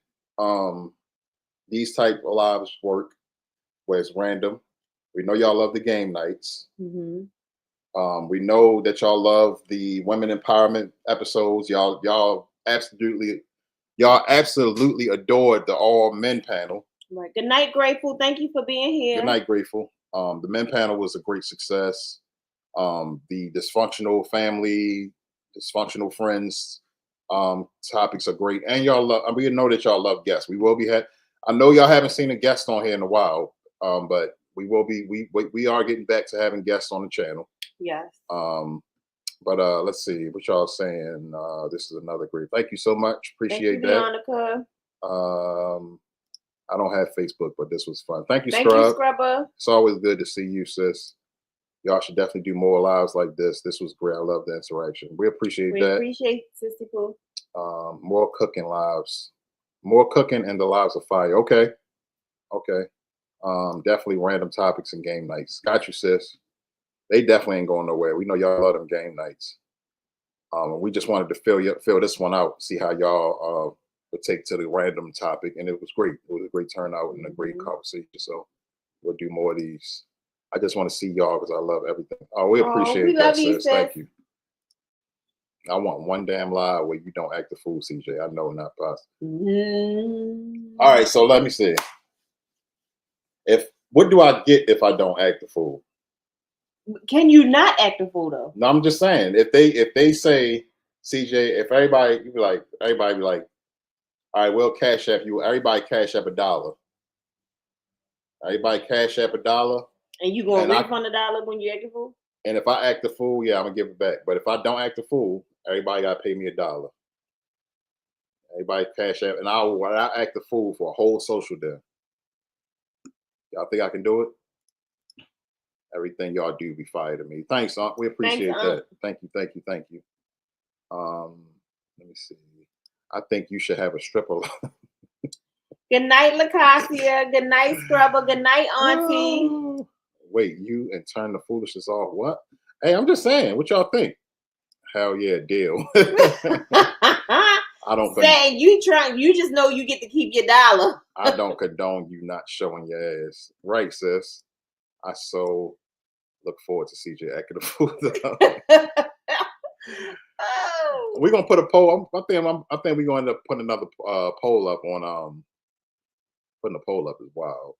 these type of lives work where it's random. We know y'all love the game nights. mm-hmm. We know that y'all love the women empowerment episodes. Y'all absolutely adored the all men panel. Right. Good night, Grateful. Thank you for being here. Good night, Grateful. The men panel was a great success. The dysfunctional family, dysfunctional friends topics are great, and y'all love. We know that y'all love guests. We will be I know y'all haven't seen a guest on here in a while, but we will be. We are getting back to having guests on the channel. Yes. But let's see what y'all saying. This is another great. Thank you so much. Appreciate that. I don't have Facebook, but this was fun. Thank you, Thank you, Scrubber. It's always good to see you, sis. Y'all should definitely do more lives like this. This was great. I love the interaction. We appreciate that. We appreciate Sister Pooh. More cooking lives. More cooking and the lives of fire. Okay. Definitely random topics and game nights. Got you, sis. They definitely ain't going nowhere. We know y'all love them game nights. We just wanted to fill this one out, see how y'all would take to the random topic, and it was great. It was a great turnout and a great conversation. So we'll do more of these. I just want to see y'all because I love everything. Oh, we appreciate that, sis. Thank you. I want one damn live where you don't act the fool, CJ. I know, not possible. All right, so let me see. What do I get if I don't act the fool? Can you not act the fool though? No, I'm just saying if they say CJ, if everybody be like, all right, we'll cash app you. Everybody cash app $1. Everybody cash app $1. And you gonna refund $1 when you act the fool? And if I act the fool, yeah, I'm gonna give it back. But if I don't act the fool, everybody gotta pay me $1. Everybody cash app, and I act the fool for a whole social day. Y'all think I can do it? Everything y'all do be fire to me. Thanks, Unc. We appreciate that. Thank you. Let me see. I think you should have a stripper. Good night, Lacasia. Good night, Scrubber. Good night, Auntie. Oh, wait, you and turn the foolishness off? What? Hey, I'm just saying. What y'all think? Hell yeah, deal. I don't saying you just know you get to keep your $1. I don't condone you not showing your ass. Right, sis. I so look forward to CJ acting the fool. We're gonna put a poll. I think we're going to put another poll up on putting a poll up is wild.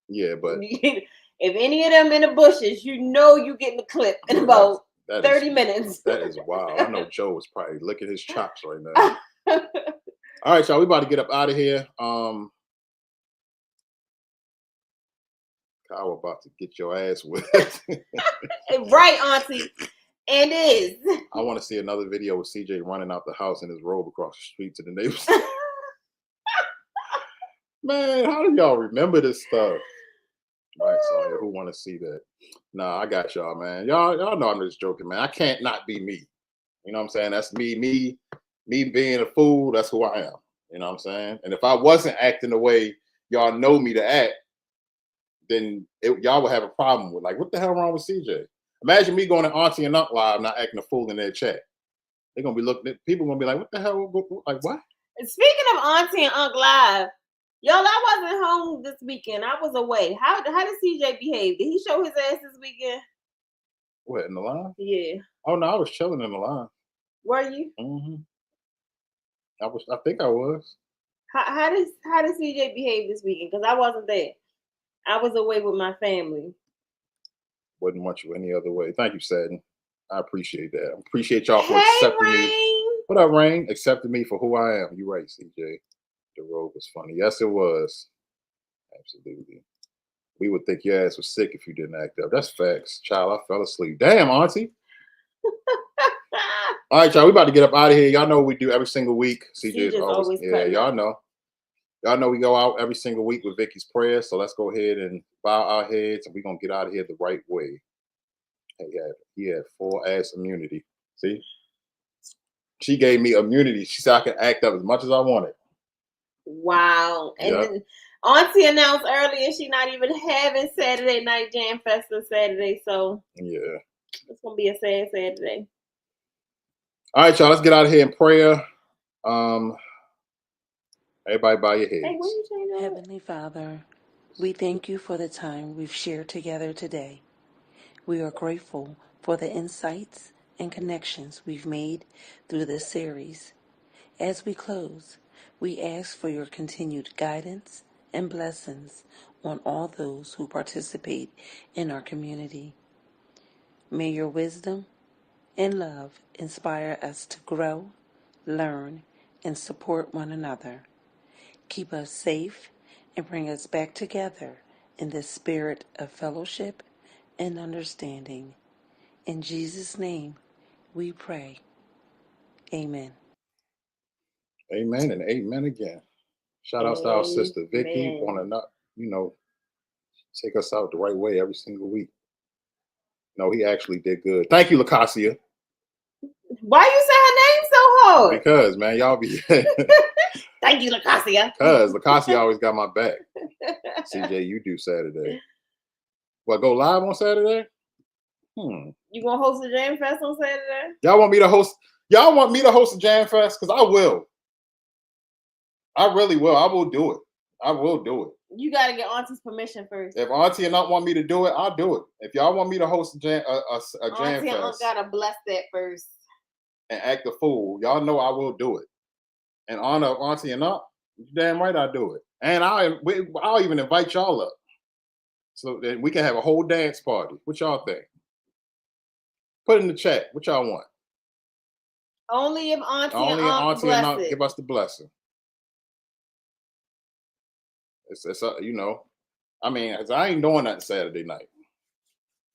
Yeah, but if any of them in the bushes, you know you getting the clip in about 30 minutes. That is wild. I know Joe was probably licking his chops right now. All right, y'all. We about to get up out of here. Kyle about to get your ass whipped. Right, Auntie. And is. I want to see another video with CJ running out the house in his robe across the street to the neighbors. Man, how do y'all remember this stuff? Right, so who want to see that? Nah, I got y'all, man. Y'all know I'm just joking, man. I can't not be me. You know what I'm saying? That's me being a fool. That's who I am. You know what I'm saying? And if I wasn't acting the way y'all know me to act, then y'all would have a problem with, like, what the hell wrong with CJ? Imagine me going to Auntie and Unc live, not acting a fool in their chat. They're gonna be looking at people, gonna be like, what the hell? Like, what? Speaking of Auntie and Unc live, y'all, I wasn't home this weekend. I was away. How did CJ behave? Did he show his ass this weekend? What, in the line? Yeah. Oh no, I was chilling in the line. Were you? Mm-hmm. I think I was. How did CJ behave this weekend? Because I wasn't there. I was away with my family. Wouldn't want you any other way. Thank you, Sadden. I appreciate that. I appreciate y'all for Hey, accepting me. Rain. What up, Rain? Accepting me for who I am. You're right, CJ. The road was funny. Yes, it was. Absolutely. We would think your ass was sick if you didn't act up. That's facts. Child, I fell asleep. Damn, Auntie. All right, y'all. We about to get up out of here. Y'all know what we do every single week. CJ's always yeah, cutting y'all up. know. Y'all know we go out every single week with Vicky's prayer. So let's go ahead and bow our heads and we're gonna get out of here the right way. He had full ass immunity. See? She gave me immunity. She said I can act up as much as I wanted. Wow. And Yep. then Auntie announced earlier she's not even having Saturday night Jam Fest on Saturday. So Yeah. it's gonna be a sad Saturday. All right, y'all. Let's get out of here in prayer. Everybody bow your heads. Hey, what you saying? Heavenly Father, we thank you for the time we've shared together today. We are grateful for the insights and connections we've made through this series. As we close, we ask for your continued guidance and blessings on all those who participate in our community. May your wisdom and love inspire us to grow, learn, and support one another. Keep us safe and bring us back together in the spirit of fellowship and understanding. In Jesus' name, we pray. Amen. Amen and amen again. Shout out to our sister Vicky. Amen. Want to not, take us out the right way every single week. No, he actually did good. Thank you, Lacasia. Why you say her name so hard? Because man, y'all be Thank you, Lacasia. because Lacasia always got my back. CJ, you do Saturday. What, go live on Saturday? You gonna host a Jam Fest on Saturday? Y'all want me to host? Y'all want me to host a Jam Fest? Because I will. I really will. I will do it. I will do it. You gotta get Auntie's permission first. If Auntie and Unc want me to do it, I'll do it. If y'all want me to host a Jam Auntie and Unc Fest gotta bless that first. and act a fool, y'all know I will do it. In honor of Auntie and Unc, you damn right I'll do it. And I'll even invite y'all up. So that we can have a whole dance party. What y'all think? Put in the chat. What y'all want? Only if Auntie Only and if Unc Auntie bless and Unc it. give us the blessing. It's I mean, I ain't doing that Saturday night.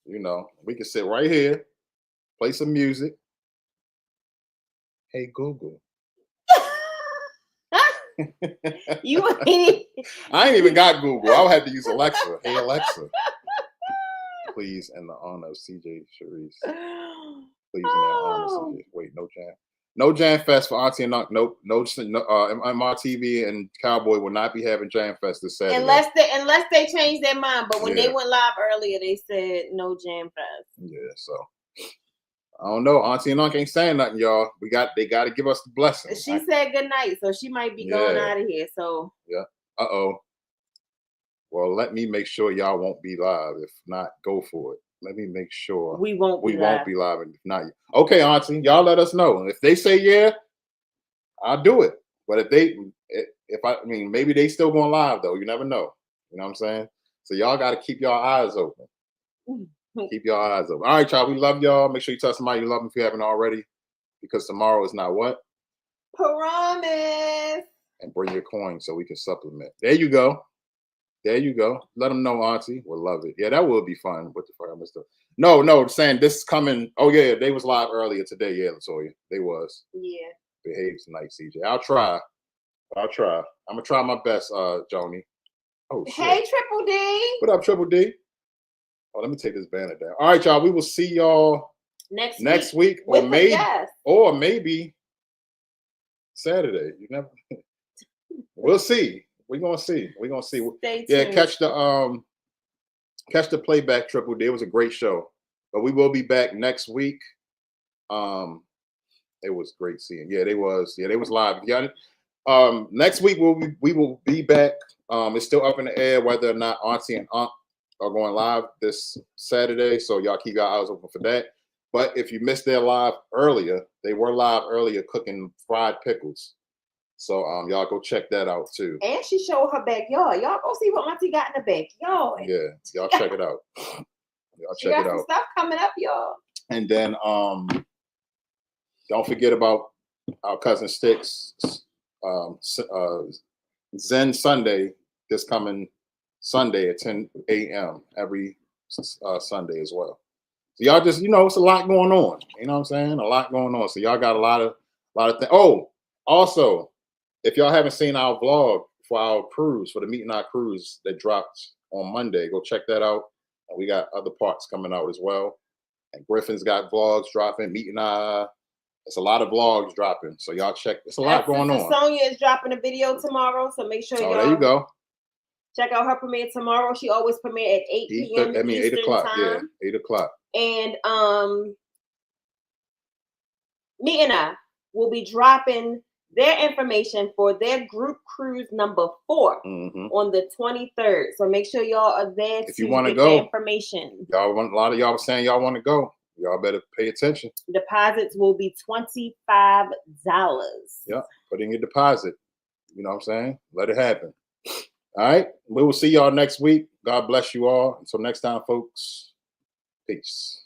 We can sit right here, play some music. Hey Google. You ain't. I ain't even got Google. I'll have to use Alexa. Hey Alexa, please, in the honor of CJ Sharice. Please, in their honor, CJ. Wait, no Jam Fest for Auntie and Unc. Nope, no. MRTV and Cowboy will not be having Jam Fest this Saturday. Unless they change their mind. But when they went live earlier, they said no Jam Fest. Yeah, so I don't know. Auntie and Unc ain't saying nothing, y'all. They got to give us the blessing. She said good night, so she might be going out of here. So yeah. Well, let me make sure y'all won't be live. If not, go for it. Let me make sure we won't be live. If not, okay, Auntie, y'all let us know. If they say yeah, I'll do it. But maybe they still going live though. You never know. You know what I'm saying? So y'all got to keep your eyes open. Keep your eyes open. All right, y'all. We love y'all. Make sure you tell somebody you love them if you haven't already, because tomorrow is not what? Promise. And bring your coin so we can supplement. There you go. There you go. Let them know, Auntie. We'll love it. Yeah, that would be fun. What the fuck, Mr. No, saying this is coming. Oh yeah, they was live earlier today. Yeah, Latoya. They was. Yeah. Behave tonight, CJ. I'll try. I'm gonna try my best, Joni. Oh shit. Hey, Triple D. What up, Triple D? Oh, let me take this banner down. All right, y'all. We will see y'all next week or maybe Saturday. You never. We'll see. We're gonna see. Stay tuned. Yeah, catch the playback, Triple D. It was a great show. But we will be back next week. It was great seeing. Yeah, they was live. Yeah. Next week we will be back. It's still up in the air whether or not Auntie and Unc are going live this Saturday. So y'all keep your eyes open for that. But if you missed their live earlier, they were live earlier cooking fried pickles. So y'all go check that out too. And she showed her backyard. Y'all go see what Auntie got in the backyard. Yeah, y'all check it out. Y'all She check got it some out. stuff coming up, y'all. And then don't forget about our cousin Sticks Zen Sunday this coming Sunday at 10 a.m. every Sunday as well. So y'all just, it's a lot going on. You know what I'm saying? A lot going on. So y'all got a lot of things. Oh, also, if y'all haven't seen our vlog for our cruise, for the Meet and Our cruise that dropped on Monday, go check that out. And we got other parts coming out as well. And Griffin's got vlogs dropping, Meet and Our. It's a lot of vlogs dropping. So y'all check. It's a lot going on. Sonia is dropping a video tomorrow, so make sure y'all there you go. check out her premiere tomorrow. She always premiere at 8 p.m. Eastern 8 o'clock. time. Yeah, 8 o'clock. And Meet and I will be dropping their information for their group cruise number 4 on the 23rd. So make sure y'all are there if to you want to get go. the information. A lot of y'all were saying y'all want to go. Y'all better pay attention. Deposits will be $25. Yeah, put in your deposit. You know what I'm saying? Let it happen. All right. We will see y'all next week. God bless you all. Until next time, folks. Peace.